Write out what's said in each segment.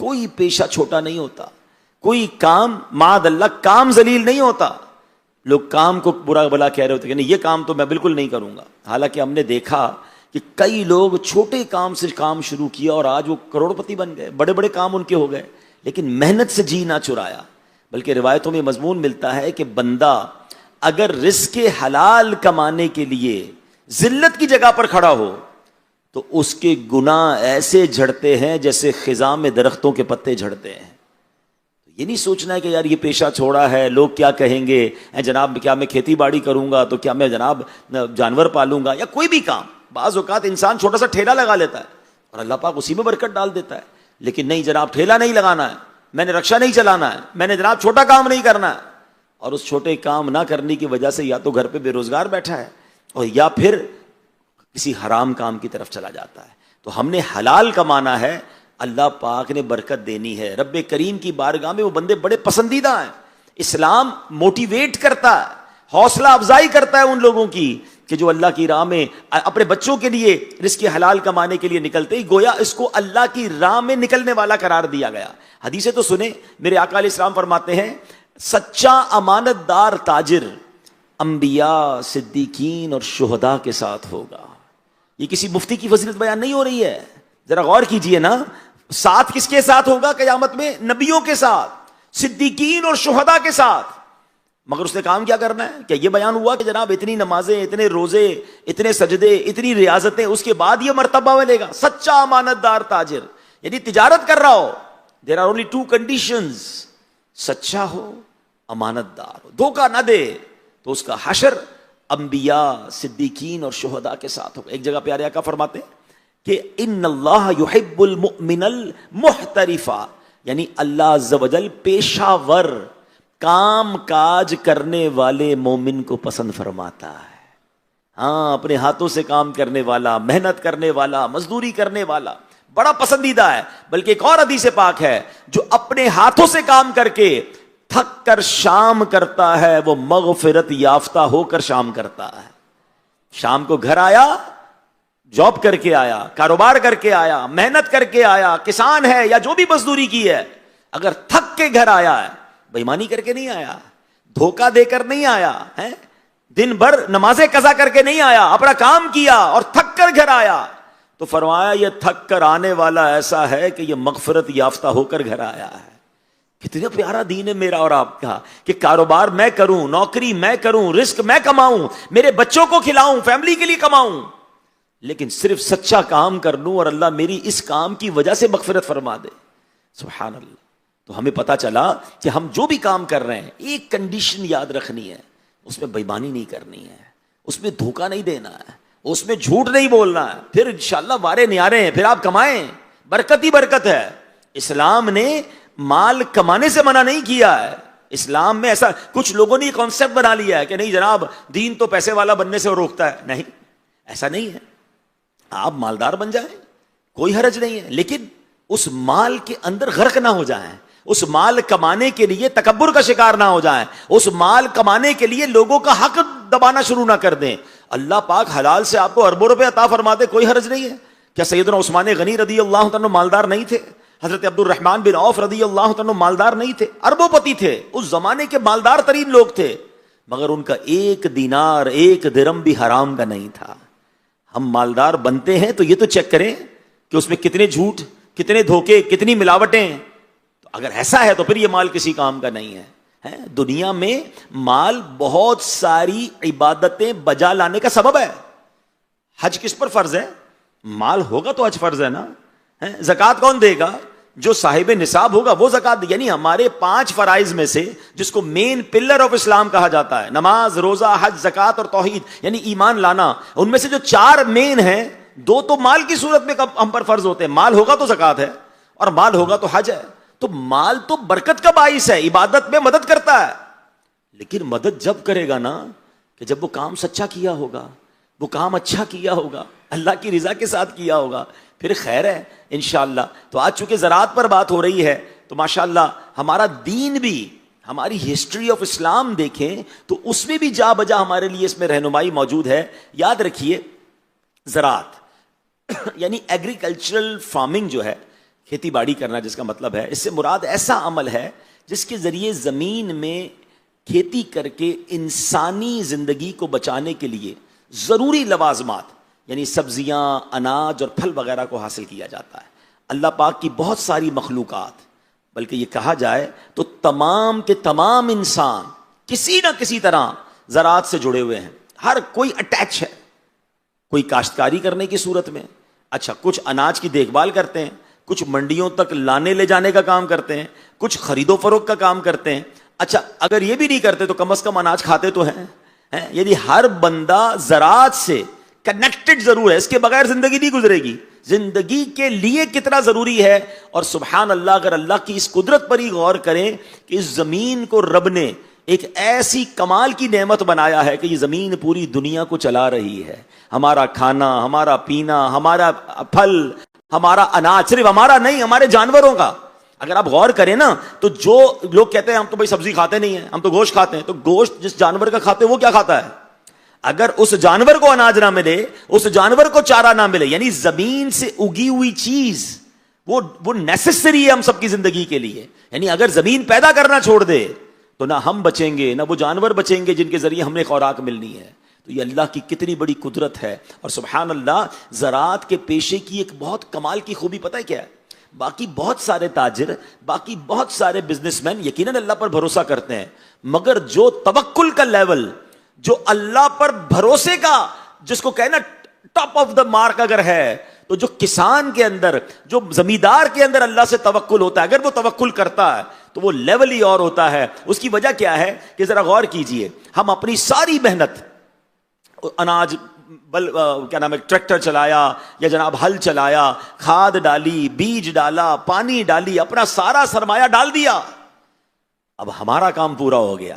کوئی پیشہ چھوٹا نہیں ہوتا، کوئی کام معاذ اللہ کام ذلیل نہیں ہوتا. لوگ کام کو برا بلا کہہ رہے ہوتے کہ نہیں یہ کام تو میں بالکل نہیں کروں گا. حالانکہ ہم نے دیکھا کہ کئی لوگ چھوٹے کام سے کام شروع کیا اور آج وہ کروڑ پتی بن گئے، بڑے بڑے کام ان کے ہو گئے، لیکن محنت سے جی نہ چرایا. بلکہ روایتوں میں مضمون ملتا ہے کہ بندہ اگر رزق حلال کمانے کے لیے ذلت کی جگہ پر کھڑا ہو تو اس کے گناہ ایسے جھڑتے ہیں جیسے خزاں میں درختوں کے پتے جھڑتے ہیں. یہ نہیں سوچنا ہے کہ یار یہ پیشہ چھوڑا ہے لوگ کیا کہیں گے، جناب کیا میں کھیتی باڑی کروں گا تو کیا میں جناب جانور پالوں گا یا کوئی بھی کام. بعض اوقات انسان چھوٹا سا ٹھیلا لگا لیتا ہے اور اللہ پاک اسی میں برکت ڈال دیتا ہے. لیکن نہیں جناب ٹھیلا نہیں لگانا ہے، میں نے رکشہ نہیں چلانا ہے، میں نے جناب چھوٹا کام نہیں کرنا ہے، اور اس چھوٹے کام نہ کرنے کی وجہ سے یا تو گھر پہ بے روزگار بیٹھا ہے اور یا پھر کسی حرام کام کی طرف چلا جاتا ہے. تو ہم نے حلال کمانا ہے، اللہ پاک نے برکت دینی ہے. رب کریم کی بارگاہ میں وہ بندے بڑے پسندیدہ ہیں. اسلام موٹیویٹ کرتا ہے، حوصلہ افزائی کرتا ہے ان لوگوں کی کہ جو اللہ کی راہ میں اپنے بچوں کے لیے رزق حلال کمانے کے لیے نکلتے ہی گویا اس کو اللہ کی راہ میں نکلنے والا قرار دیا گیا. حدیثیں تو سنیں، میرے آقا علیہ السلام فرماتے ہیں سچا امانت دار تاجر انبیاء، صدیقین اور شہداء کے ساتھ ہوگا. یہ کسی مفتی کی فضیلت بیان نہیں ہو رہی ہے، ذرا غور کیجئے نا. ساتھ کس کے ساتھ ہوگا قیامت میں؟ نبیوں کے ساتھ، صدیقین اور شہداء کے ساتھ. مگر اس نے کام کیا کرنا ہے؟ کہ یہ بیان ہوا کہ جناب اتنی نمازیں، اتنے روزے، اتنے سجدے، اتنی ریاضتیں، اس کے بعد یہ مرتبہ ملے گا سچا امانت دار تاجر. یعنی تجارت کر رہا ہو، there are only two conditions, سچا ہو، امانت دار ہو، دھوکہ نہ دے، تو اس کا حشر انبیاء، صدیقین اور شہداء کے ساتھ ہوگا. ایک جگہ پیارے آقا فرماتے ہیں کہ ان اللہ یحب المؤمن المحترفا، یعنی اللہ عز و جل پیشہ ور کام کاج کرنے والے مومن کو پسند فرماتا ہے. ہاں، اپنے ہاتھوں سے کام کرنے والا، محنت کرنے والا، مزدوری کرنے والا بڑا پسندیدہ ہے. بلکہ ایک اور حدیث پاک ہے جو اپنے ہاتھوں سے کام کر کے تھک کر شام کرتا ہے وہ مغفرت یافتہ ہو کر شام کرتا ہے. شام کو گھر آیا، جاب کر کے آیا، کاروبار کر کے آیا، محنت کر کے آیا، کسان ہے یا جو بھی مزدوری کی ہے، اگر تھک کے گھر آیا ہے، بےایمانی کر کے نہیں آیا، دھوکہ دے کر نہیں آیا ہے، دن بھر نمازیں قضا کر کے نہیں آیا، اپنا کام کیا اور تھک کر گھر آیا، تو فرمایا یہ تھک کر آنے والا ایسا ہے کہ یہ مغفرت یافتہ ہو کر گھر آیا ہے. کتنا پیارا دین ہے میرا اور آپ کا کہ کاروبار میں کروں، نوکری میں کروں، رزق میں کماؤں، میرے بچوں کو کھلاؤں، فیملی کے لیے کماؤں، لیکن صرف سچا کام کر لوں اور اللہ میری اس کام کی وجہ سے مغفرت فرما دے. سبحان اللہ. تو ہمیں پتا چلا کہ ہم جو بھی کام کر رہے ہیں ایک کنڈیشن یاد رکھنی ہے، اس میں بےایمانی نہیں کرنی ہے، اس میں دھوکہ نہیں دینا ہے، اس میں جھوٹ نہیں بولنا ہے، پھر انشاءاللہ وارے نیارے ہیں، پھر آپ کمائیں، برکت ہی برکت ہے. اسلام نے مال کمانے سے منع نہیں کیا ہے. اسلام میں ایسا کچھ لوگوں نے یہ کانسیپٹ بنا لیا ہے کہ نہیں جناب دین تو پیسے والا بننے سے روکتا ہے. نہیں، ایسا نہیں ہے. آپ مالدار بن جائیں، کوئی حرج نہیں ہے، لیکن اس مال کے اندر غرق نہ ہو جائیں، اس مال کمانے کے لیے تکبر کا شکار نہ ہو جائیں، اس مال کمانے کے لیے لوگوں کا حق دبانا شروع نہ کر دیں. اللہ پاک حلال سے آپ کو اربوں روپے عطا فرما دے، کوئی حرج نہیں ہے. کیا سیدنا عثمان غنی رضی اللہ عنہ مالدار نہیں تھے؟ حضرت عبد الرحمن بن عوف رضی اللہ عنہ مالدار نہیں تھے؟ اربوں پتی تھے، اس زمانے کے مالدار ترین لوگ تھے، مگر ان کا ایک دینار، ایک درم بھی حرام کا نہیں تھا. ہم مالدار بنتے ہیں تو یہ تو چیک کریں کہ اس میں کتنے جھوٹ، کتنے دھوکے، کتنی ملاوٹیں. تو اگر ایسا ہے تو پھر یہ مال کسی کام کا نہیں ہے. دنیا میں مال بہت ساری عبادتیں بجا لانے کا سبب ہے. حج کس پر فرض ہے؟ مال ہوگا تو حج فرض ہے نا. زکوٰۃ کون دے گا؟ جو صاحب نصاب ہوگا وہ زکوٰۃ. یعنی ہمارے 5 فرائض میں سے جس کو مین پلر آف اسلام کہا جاتا ہے، نماز، روزہ، حج، زکوٰۃ اور توحید، یعنی ایمان لانا، ان میں سے جو 4 مین ہیں، 2 تو مال کی صورت میں ہم پر فرض ہوتے ہیں. مال ہوگا تو زکوٰۃ ہے اور مال ہوگا تو حج ہے. تو مال تو برکت کا باعث ہے، عبادت میں مدد کرتا ہے، لیکن مدد جب کرے گا نا کہ جب وہ کام سچا کیا ہوگا، وہ کام اچھا کیا ہوگا، اللہ کی رضا کے ساتھ کیا ہوگا، پھر خیر ہے انشاءاللہ. تو آج چونکہ زراعت پر بات ہو رہی ہے تو ماشاءاللہ ہمارا دین بھی، ہماری ہسٹری آف اسلام دیکھیں تو اس میں بھی جا بجا ہمارے لیے اس میں رہنمائی موجود ہے. یاد رکھیے زراعت یعنی ایگریکلچرل فارمنگ جو ہے، کھیتی باڑی کرنا جس کا مطلب ہے، اس سے مراد ایسا عمل ہے جس کے ذریعے زمین میں کھیتی کر کے انسانی زندگی کو بچانے کے لیے ضروری لوازمات یعنی سبزیاں، اناج اور پھل وغیرہ کو حاصل کیا جاتا ہے۔ اللہ پاک کی بہت ساری مخلوقات، بلکہ یہ کہا جائے تو تمام کے تمام انسان کسی نہ کسی طرح زراعت سے جڑے ہوئے ہیں، ہر کوئی اٹیچ ہے، کوئی کاشتکاری کرنے کی صورت میں، اچھا کچھ اناج کی دیکھ بھال کرتے ہیں، کچھ منڈیوں تک لانے لے جانے کا کام کرتے ہیں، کچھ خرید و فروخت کا کام کرتے ہیں، اچھا اگر یہ بھی نہیں کرتے تو کم از کم اناج کھاتے تو ہیں۔ یعنی ہر بندہ زراعت سے کنیکٹڈ ضرور ہے، اس کے بغیر زندگی نہیں گزرے گی۔ زندگی کے لیے کتنا ضروری ہے، اور سبحان اللہ اگر اللہ کی اس قدرت پر ہی غور کریں کہ اس زمین کو رب نے ایک ایسی کمال کی نعمت بنایا ہے کہ یہ زمین پوری دنیا کو چلا رہی ہے، ہمارا کھانا، ہمارا پینا، ہمارا پھل، ہمارا اناج، صرف ہمارا نہیں ہمارے جانوروں کا۔ اگر آپ غور کریں نا تو جو لوگ کہتے ہیں ہم تو بھائی سبزی کھاتے نہیں ہیں، ہم تو گوشت کھاتے ہیں، تو گوشت جس جانور کا کھاتے ہیں وہ کیا کھاتا ہے؟ اگر اس جانور کو اناج نہ ملے، اس جانور کو چارہ نہ ملے، یعنی زمین سے اگی ہوئی چیز وہ نیسیسری ہے ہم سب کی زندگی کے لیے، یعنی اگر زمین پیدا کرنا چھوڑ دے تو نہ ہم بچیں گے نہ وہ جانور بچیں گے جن کے ذریعے ہم نے خوراک ملنی ہے۔ تو یہ اللہ کی کتنی بڑی قدرت ہے، اور سبحان اللہ زراعت کے پیشے کی ایک بہت کمال کی خوبی پتہ ہے کیا ہے؟ باقی بہت سارے تاجر، باقی بہت سارے بزنس مین یقیناً اللہ پر بھروسہ کرتے ہیں، مگر جو توکل کا لیول، جو اللہ پر بھروسے کا جس کو کہنا ٹاپ آف دا مارک اگر ہے، تو جو کسان کے اندر، جو زمیندار کے اندر اللہ سے توکل ہوتا ہے، اگر وہ توکل کرتا ہے تو وہ لیول ہی اور ہوتا ہے۔ اس کی وجہ کیا ہے کہ ذرا غور کیجئے، ہم اپنی ساری محنت، اناج کیا نام ہے، ٹریکٹر چلایا یا جناب ہل چلایا، کھاد ڈالی، بیج ڈالا، پانی ڈالی، اپنا سارا سرمایہ ڈال دیا، اب ہمارا کام پورا ہو گیا،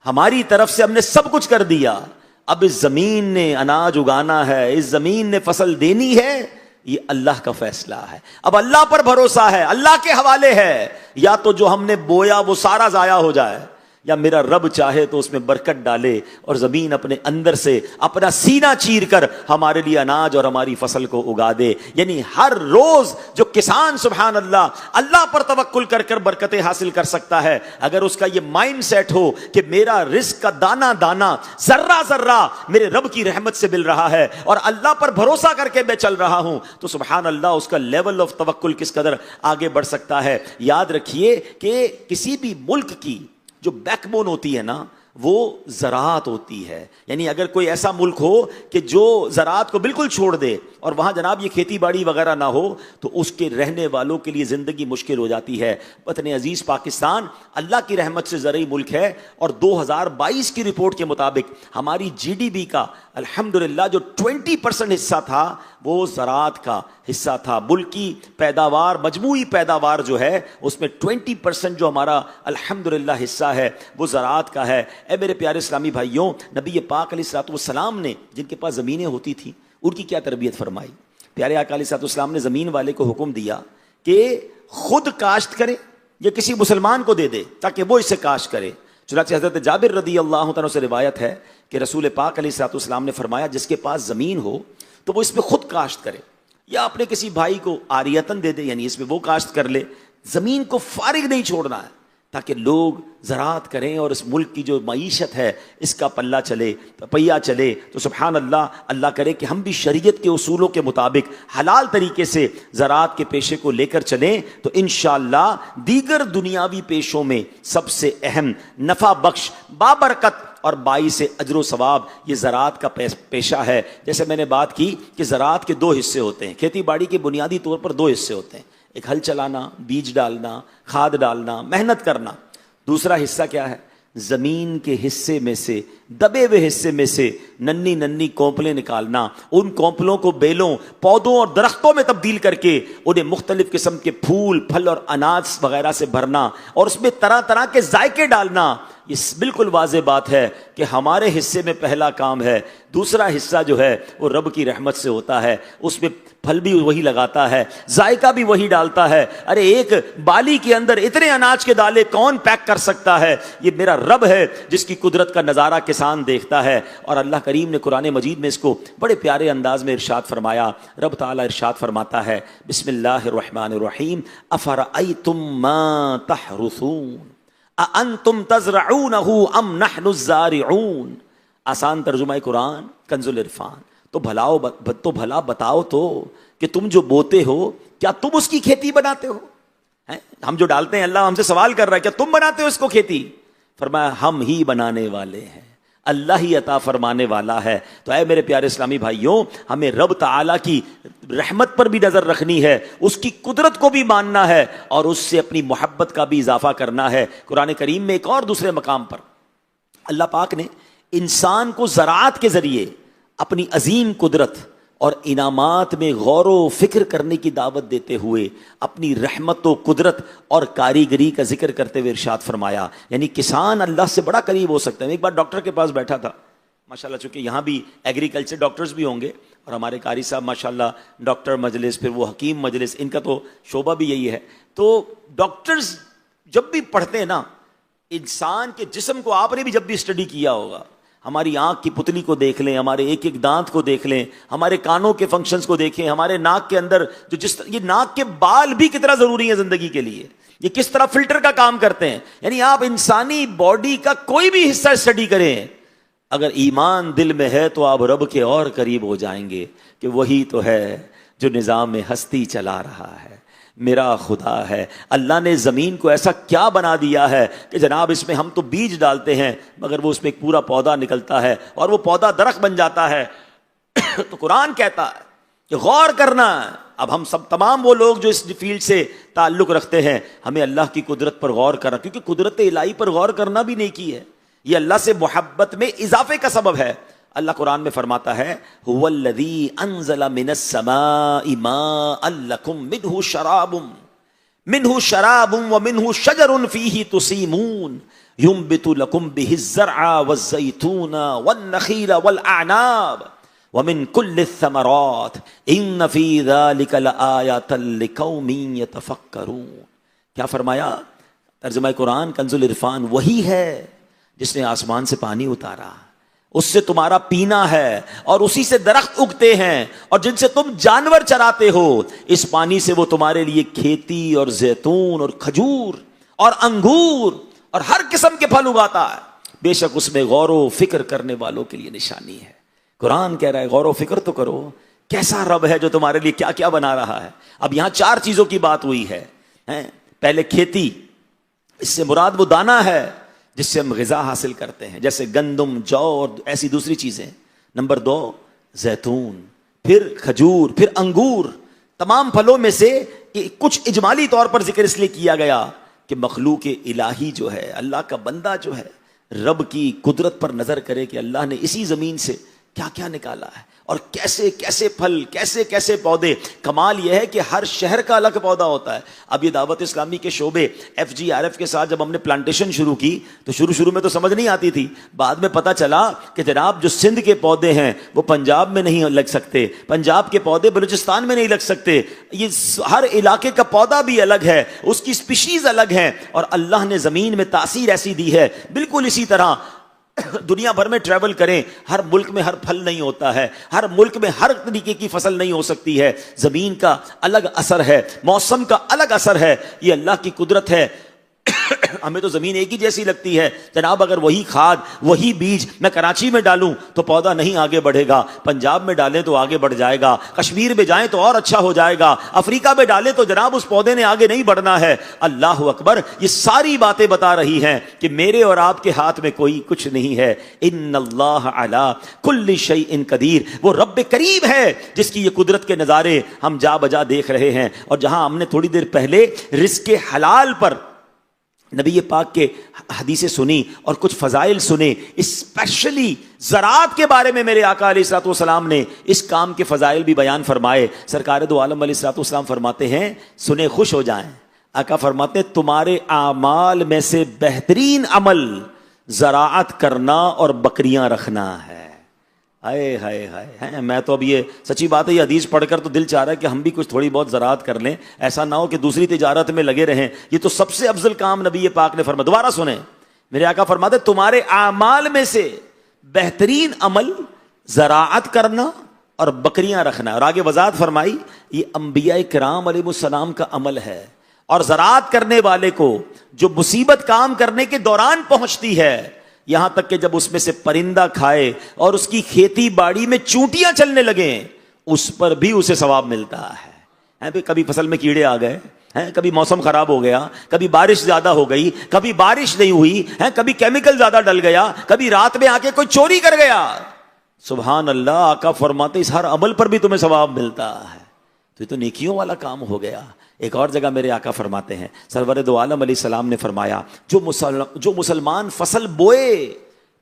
ہماری طرف سے ہم نے سب کچھ کر دیا، اب اس زمین نے اناج اگانا ہے، اس زمین نے فصل دینی ہے، یہ اللہ کا فیصلہ ہے۔ اب اللہ پر بھروسہ ہے، اللہ کے حوالے ہے، یا تو جو ہم نے بویا وہ سارا ضائع ہو جائے، یا میرا رب چاہے تو اس میں برکت ڈالے اور زمین اپنے اندر سے اپنا سینہ چیر کر ہمارے لیے اناج اور ہماری فصل کو اگا دے۔ یعنی ہر روز جو کسان سبحان اللہ اللہ پر توکل کر کر برکتیں حاصل کر سکتا ہے، اگر اس کا یہ مائنڈ سیٹ ہو کہ میرا رزق کا دانہ دانہ، ذرہ ذرہ میرے رب کی رحمت سے مل رہا ہے اور اللہ پر بھروسہ کر کے میں چل رہا ہوں، تو سبحان اللہ اس کا لیول آف توکل کس قدر آگے بڑھ سکتا ہے۔ یاد رکھیے کہ کسی بھی ملک کی جو بیک بون ہوتی ہے نا وہ زراعت ہوتی ہے، یعنی اگر کوئی ایسا ملک ہو کہ جو زراعت کو بالکل چھوڑ دے اور وہاں جناب یہ کھیتی باڑی وغیرہ نہ ہو تو اس کے رہنے والوں کے لیے زندگی مشکل ہو جاتی ہے۔ وطن عزیز پاکستان اللہ کی رحمت سے زرعی ملک ہے، اور 2022 کی رپورٹ کے مطابق ہماری جی ڈی بی کا الحمدللہ جو 20% حصہ تھا وہ زراعت کا حصہ تھا۔ ملک کی پیداوار، مجموعی پیداوار جو ہے اس میں 20% جو ہمارا الحمدللہ حصہ ہے وہ زراعت کا ہے۔ اے میرے پیارے اسلامی بھائیوں، نبی پاک علیہ الصلوۃ والسلام نے جن کے پاس زمینیں ہوتی تھیں ان کی کیا تربیت فرمائی؟ پیارے آقا علیہ الصلوۃ والسلام نے زمین والے کو حکم دیا کہ خود کاشت کرے یا کسی مسلمان کو دے دے تاکہ وہ اسے کاشت کرے۔ چنانچہ حضرت جابر رضی اللہ عنہ سے روایت ہے کہ رسول پاک علیہ الصلوۃ والسلام نے فرمایا جس کے پاس زمین ہو تو وہ اس پہ خود کاشت کرے یا اپنے کسی بھائی کو عاریتاً دے دے، یعنی اس میں وہ کاشت کر لے۔ زمین کو فارغ نہیں چھوڑنا ہے تاکہ لوگ زراعت کریں اور اس ملک کی جو معیشت ہے اس کا پلہ چلے، پہیہ چلے۔ تو سبحان اللہ، اللہ کرے کہ ہم بھی شریعت کے اصولوں کے مطابق حلال طریقے سے زراعت کے پیشے کو لے کر چلیں تو انشاءاللہ دیگر دنیاوی پیشوں میں سب سے اہم، نفع بخش، بابرکت اور باعث اجر و ثواب یہ زراعت کا پیشہ ہے۔ جیسے میں نے بات کی کہ زراعت کے دو حصے ہوتے ہیں، کھیتی باڑی کے بنیادی طور پر دو حصے ہوتے ہیں، ایک ہل چلانا، بیج ڈالنا، کھاد ڈالنا، محنت کرنا۔ دوسرا حصہ کیا ہے؟ زمین کے حصے میں سے، دبے ہوئے حصے میں سے ننھی ننھی کونپلیں نکالنا، ان کونپلوں کو بیلوں، پودوں اور درختوں میں تبدیل کر کے انہیں مختلف قسم کے پھول، پھل اور اناج وغیرہ سے بھرنا اور اس میں طرح طرح کے ذائقے ڈالنا۔ یہ بالکل واضح بات ہے کہ ہمارے حصے میں پہلا کام ہے، دوسرا حصہ جو ہے وہ رب کی رحمت سے ہوتا ہے، اس میں پھل بھی وہی لگاتا ہے، ذائقہ بھی وہی ڈالتا ہے۔ ارے ایک بالی کے اندر اتنے اناج کے دالے کون پیک کر سکتا ہے؟ یہ میرا رب ہے جس کی قدرت کا نظارہ کسان دیکھتا ہے۔ اور اللہ کریم نے قرآن مجید میں اس کو بڑے پیارے انداز میں ارشاد فرمایا۔ رب تعالیٰ ارشاد فرماتا ہے، بسم اللہ الرحمن الرحیم، افرأیتم ما تحرثون اانتم تزرعونہ ام نحن الزارعون۔ آسان ترجمہ قرآن کنز العرفان۔ تو بھلا بتاؤ تو کہ تم جو بوتے ہو کیا تم اس کی کھیتی بناتے ہو؟ ہم جو ڈالتے ہیں، اللہ ہم سے سوال کر رہا ہے، کیا تم بناتے ہو اس کو کھیتی؟ فرمایا ہم ہی بنانے والے ہیں، اللہ ہی عطا فرمانے والا ہے۔ تو اے میرے پیارے اسلامی بھائیوں، ہمیں رب تعالیٰ کی رحمت پر بھی نظر رکھنی ہے، اس کی قدرت کو بھی ماننا ہے، اور اس سے اپنی محبت کا بھی اضافہ کرنا ہے۔ قرآن کریم میں ایک اور دوسرے مقام پر اللہ پاک نے انسان کو زراعت کے ذریعے اپنی عظیم قدرت اور انعامات میں غور و فکر کرنے کی دعوت دیتے ہوئے اپنی رحمت و قدرت اور کاریگری کا ذکر کرتے ہوئے ارشاد فرمایا، یعنی کسان اللہ سے بڑا قریب ہو سکتا ہے۔ ایک بار ڈاکٹر کے پاس بیٹھا تھا، ماشاءاللہ، چونکہ یہاں بھی ایگریکلچر ڈاکٹرز بھی ہوں گے، اور ہمارے قاری صاحب ماشاءاللہ ڈاکٹر مجلس، پھر وہ حکیم مجلس، ان کا تو شعبہ بھی یہی ہے۔ تو ڈاکٹرز جب بھی پڑھتے ہیں نا، انسان کے جسم کو آپ نے بھی جب بھی اسٹڈی کیا ہوگا، ہماری آنکھ کی پتلی کو دیکھ لیں، ہمارے ایک ایک دانت کو دیکھ لیں، ہمارے کانوں کے فنکشنز کو دیکھیں، ہمارے ناک کے اندر جو یہ ناک کے بال بھی کتنا ضروری ہے زندگی کے لیے، یہ کس طرح فلٹر کا کام کرتے ہیں۔ یعنی آپ انسانی باڈی کا کوئی بھی حصہ اسٹڈی کریں، اگر ایمان دل میں ہے تو آپ رب کے اور قریب ہو جائیں گے کہ وہی تو ہے جو نظام ہستی چلا رہا ہے، میرا خدا ہے۔ اللہ نے زمین کو ایسا کیا بنا دیا ہے کہ جناب اس میں ہم تو بیج ڈالتے ہیں مگر وہ اس میں ایک پورا پودا نکلتا ہے اور وہ پودا درخت بن جاتا ہے۔ تو قرآن کہتا ہے کہ غور کرنا۔ اب ہم سب تمام وہ لوگ جو اس فیلڈ سے تعلق رکھتے ہیں، ہمیں اللہ کی قدرت پر غور کرنا، کیونکہ قدرت الہی پر غور کرنا بھی نیکی ہے، یہ اللہ سے محبت میں اضافے کا سبب ہے۔ اللہ قرآن میں فرماتا ہے هو الذی انزل من السماء ماء لکم منہ شراب ومنہ شجر فیہ تسیمون ینبت لکم بہ الزرع والزیتون والنخیل والاعناب ومن کل الثمرات ان فی ذلک لآیات لقوم یتفکرون۔ کیا فرمایا؟ ترجمہ قرآن کنز العرفان وہی ہے جس نے آسمان سے پانی اتارا، اس سے تمہارا پینا ہے، اور اسی سے درخت اگتے ہیں اور جن سے تم جانور چراتے ہو، اس پانی سے وہ تمہارے لیے کھیتی اور زیتون اور کھجور اور انگور اور ہر قسم کے پھل اگاتا ہے، بے شک اس میں غور و فکر کرنے والوں کے لیے نشانی ہے۔ قرآن کہہ رہا ہے غور و فکر تو کرو، کیسا رب ہے جو تمہارے لیے کیا کیا بنا رہا ہے۔ اب یہاں 4 چیزوں کی بات ہوئی ہے۔ پہلے کھیتی، اس سے مراد وہ دانہ ہے جس سے ہم غذا حاصل کرتے ہیں، جیسے گندم، جو اور ایسی دوسری چیزیں۔ نمبر 2 زیتون، پھر کھجور، پھر انگور۔ تمام پھلوں میں سے کچھ اجمالی طور پر ذکر اس لیے کیا گیا کہ مخلوق الہی جو ہے، اللہ کا بندہ جو ہے، رب کی قدرت پر نظر کرے کہ اللہ نے اسی زمین سے کیا کیا نکالا ہے، اور کیسے کیسے پھل، کیسے کیسے پودے۔ کمال یہ ہے کہ ہر شہر کا الگ پودا ہوتا ہے۔ اب یہ دعوت اسلامی کے شعبے FGRF کے ساتھ جب ہم نے پلانٹیشن شروع کی تو شروع میں تو سمجھ نہیں آتی تھی، بعد میں پتہ چلا کہ جناب جو سندھ کے پودے ہیں وہ پنجاب میں نہیں لگ سکتے، پنجاب کے پودے بلوچستان میں نہیں لگ سکتے، یہ ہر علاقے کا پودا بھی الگ ہے، اس کی سپیشیز الگ ہیں، اور اللہ نے زمین میں تاثیر ایسی دی ہے۔ بالکل اسی طرح دنیا بھر میں ٹریول کریں، ہر ملک میں ہر پھل نہیں ہوتا ہے، ہر ملک میں ہر طریقے کی فصل نہیں ہو سکتی ہے، زمین کا الگ اثر ہے، موسم کا الگ اثر ہے، یہ اللہ کی قدرت ہے۔ ہمیں تو زمین ایک ہی جیسی لگتی ہے، جناب اگر وہی کھاد، وہی بیج میں کراچی میں ڈالوں تو پودا نہیں آگے بڑھے گا، پنجاب میں ڈالیں تو آگے بڑھ جائے گا، کشمیر میں جائیں تو اور اچھا ہو جائے گا، افریقہ میں ڈالیں تو جناب اس پودے نے آگے نہیں بڑھنا ہے۔ اللہ اکبر، یہ ساری باتیں بتا رہی ہیں کہ میرے اور آپ کے ہاتھ میں کوئی کچھ نہیں ہے۔ ان اللہ علی کل شیء قدیر، وہ رب کریم ہے جس کی یہ قدرت کے نظارے ہم جا بجا دیکھ رہے ہیں۔ اور جہاں ہم نے تھوڑی دیر پہلے رزق حلال پر نبی پاک کے حدیثیں سنی اور کچھ فضائل سنے، اسپیشلی زراعت کے بارے میں میرے آقا علیہ الصلوۃ والسلام نے اس کام کے فضائل بھی بیان فرمائے۔ سرکار دو عالم علیہ الصلوۃ والسلام فرماتے ہیں، سنے خوش ہو جائیں، آقا فرماتے ہیں تمہارے اعمال میں سے بہترین عمل زراعت کرنا اور بکریاں رکھنا ہے. ہائے ہائے ہائے. میں تو اب یہ سچی بات ہے، یہ حدیث پڑھ کر تو دل چاہ رہا ہے کہ ہم بھی کچھ تھوڑی بہت زراعت کر لیں. ایسا نہ ہو کہ دوسری تجارت میں لگے رہیں. یہ تو سب سے افضل کام نبی پاک نے فرمایا. دوبارہ سنیں، میرے آقا فرماتے تمہارے اعمال میں سے بہترین عمل زراعت کرنا اور بکریاں رکھنا. اور آگے وضاحت فرمائی یہ انبیاء کرام علیہ السلام کا عمل ہے. اور زراعت کرنے والے کو جو مصیبت کام کرنے کے دوران پہنچتی ہے، یہاں تک کہ جب اس میں سے پرندہ کھائے اور اس کی کھیتی باڑی میں چونٹیاں چلنے لگیں، اس پر بھی اسے ثواب ملتا ہے. کبھی فصل میں کیڑے آ گئے، کبھی موسم خراب ہو گیا، کبھی بارش زیادہ ہو گئی، کبھی بارش نہیں ہوئی، کبھی کیمیکل زیادہ ڈل گیا، کبھی رات میں آ کے کوئی چوری کر گیا. سبحان اللہ. آقا فرماتے اس ہر عمل پر بھی تمہیں ثواب ملتا ہے. تو یہ تو نیکیوں والا کام ہو گیا. ایک اور جگہ میرے آقا فرماتے ہیں، سرور دو عالم علیہ السلام نے فرمایا جو مسلمان فصل بوئے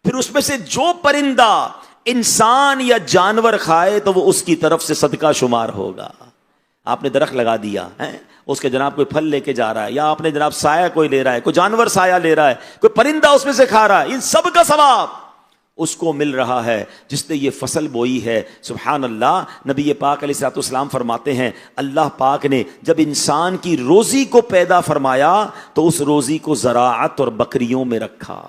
پھر اس میں سے جو پرندہ انسان یا جانور کھائے تو وہ اس کی طرف سے صدقہ شمار ہوگا. آپ نے درخت لگا دیا ہے، اس کے جناب کوئی پھل لے کے جا رہا ہے، یا آپ نے جناب سایہ کوئی لے رہا ہے، کوئی جانور سایہ لے رہا ہے، کوئی پرندہ اس میں سے کھا رہا ہے، ان سب کا ثواب اس کو مل رہا ہے جس نے یہ فصل بوئی ہے. سبحان اللہ. نبی پاک علیہ الصلوۃ والسلام فرماتے ہیں اللہ پاک نے جب انسان کی روزی کو پیدا فرمایا تو اس روزی کو زراعت اور بکریوں میں رکھا.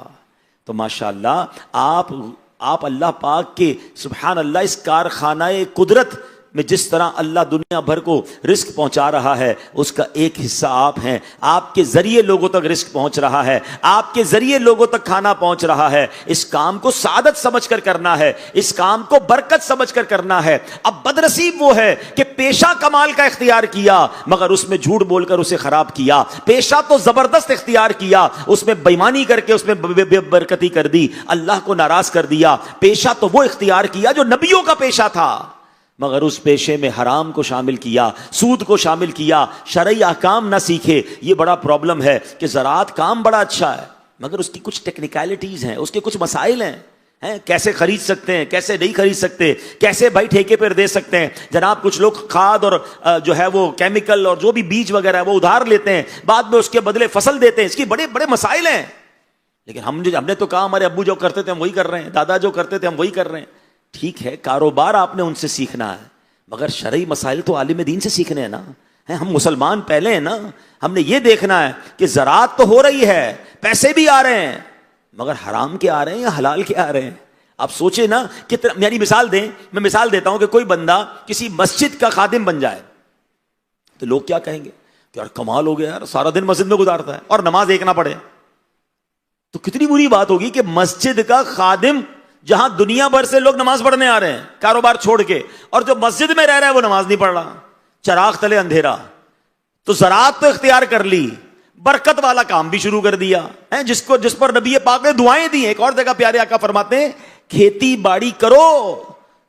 تو ماشاءاللہ آپ اللہ پاک کے سبحان اللہ اس کارخانہ قدرت میں جس طرح اللہ دنیا بھر کو رزق پہنچا رہا ہے، اس کا ایک حصہ آپ ہیں. آپ کے ذریعے لوگوں تک رزق پہنچ رہا ہے، آپ کے ذریعے لوگوں تک کھانا پہنچ رہا ہے. اس کام کو سعادت سمجھ کر کرنا ہے، اس کام کو برکت سمجھ کر کرنا ہے. اب بدنصیب وہ ہے کہ پیشہ کمال کا اختیار کیا مگر اس میں جھوٹ بول کر اسے خراب کیا. پیشہ تو زبردست اختیار کیا، اس میں بےمانی کر کے اس میں بے برکتی کر دی، اللہ کو ناراض کر دیا. پیشہ تو وہ اختیار کیا جو نبیوں کا پیشہ تھا، مگر اس پیشے میں حرام کو شامل کیا، سود کو شامل کیا، شرعی احکام نہ سیکھے. یہ بڑا پرابلم ہے کہ زراعت کام بڑا اچھا ہے مگر اس کی کچھ ٹیکنیکلٹیز ہیں، اس کے کچھ مسائل ہیں. کیسے خرید سکتے ہیں، کیسے نہیں خرید سکتے، کیسے بھائی ٹھیکے پر دے سکتے ہیں. جناب کچھ لوگ کھاد اور جو ہے وہ کیمیکل اور جو بھی بیج وغیرہ ہے وہ ادھار لیتے ہیں، بعد میں اس کے بدلے فصل دیتے ہیں. اس کی بڑے بڑے مسائل ہیں. لیکن ہم نے تو کہا ہمارے ابو جو کرتے تھے ہم وہی کر رہے ہیں، دادا جو کرتے تھے ہم وہی کر رہے ہیں. ٹھیک ہے، کاروبار آپ نے ان سے سیکھنا ہے مگر شرعی مسائل تو عالم دین سے سیکھنے ہیں نا. ہم مسلمان پہلے ہیں نا. ہم نے یہ دیکھنا ہے کہ زراعت تو ہو رہی ہے، پیسے بھی آ رہے ہیں مگر حرام کے آ رہے ہیں یا حلال کے آ رہے ہیں. آپ سوچیں نا کتنا. یعنی میں مثال دیتا ہوں کہ کوئی بندہ کسی مسجد کا خادم بن جائے تو لوگ کیا کہیں گے کہ یار کمال ہو گیا یار، سارا دن مسجد میں گزارتا ہے اور نماز ایک نہ پڑھے. تو کتنی بری بات ہوگی کہ مسجد کا خادم جہاں دنیا بھر سے لوگ نماز پڑھنے آ رہے ہیں کاروبار چھوڑ کے، اور جو مسجد میں رہ رہا ہے وہ نماز نہیں پڑھ رہا، چراغ تلے اندھیرا. تو زراعت تو اختیار کر لی، برکت والا کام بھی شروع کر دیا ہے جس پر نبی پاک نے دعائیں دی ہیں. ایک اور جگہ پیارے آقا فرماتے ہیں کھیتی باڑی کرو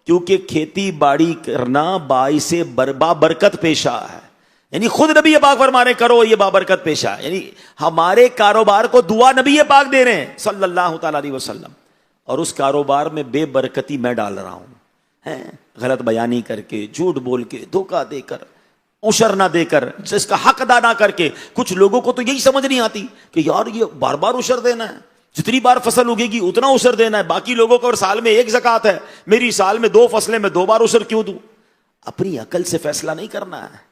کیونکہ کھیتی باڑی کرنا باعث بابرکت پیشہ ہے. یعنی خود نبی پاک فرما رہے کرو، یہ بابرکت پیشہ ہے. یعنی ہمارے کاروبار کو دعا نبی پاک دے رہے ہیں صلی اللہ تعالی علیہ وسلم. اور اس کاروبار میں بے برکتی میں ڈال رہا ہوں، غلط بیانی کر کے، جھوٹ بول کے، دھوکہ دے کر، عشر نہ دے کر، جس کا حق ادا نہ کر کے. کچھ لوگوں کو تو یہی سمجھ نہیں آتی کہ یار یہ بار بار عشر دینا ہے، جتنی بار فصل اگے گی اتنا عشر دینا ہے. باقی لوگوں کو سال میں ایک زکوٰۃ ہے، میری سال میں 2 فصلیں میں 2 بار عشر کیوں دوں؟ اپنی عقل سے فیصلہ نہیں کرنا ہے.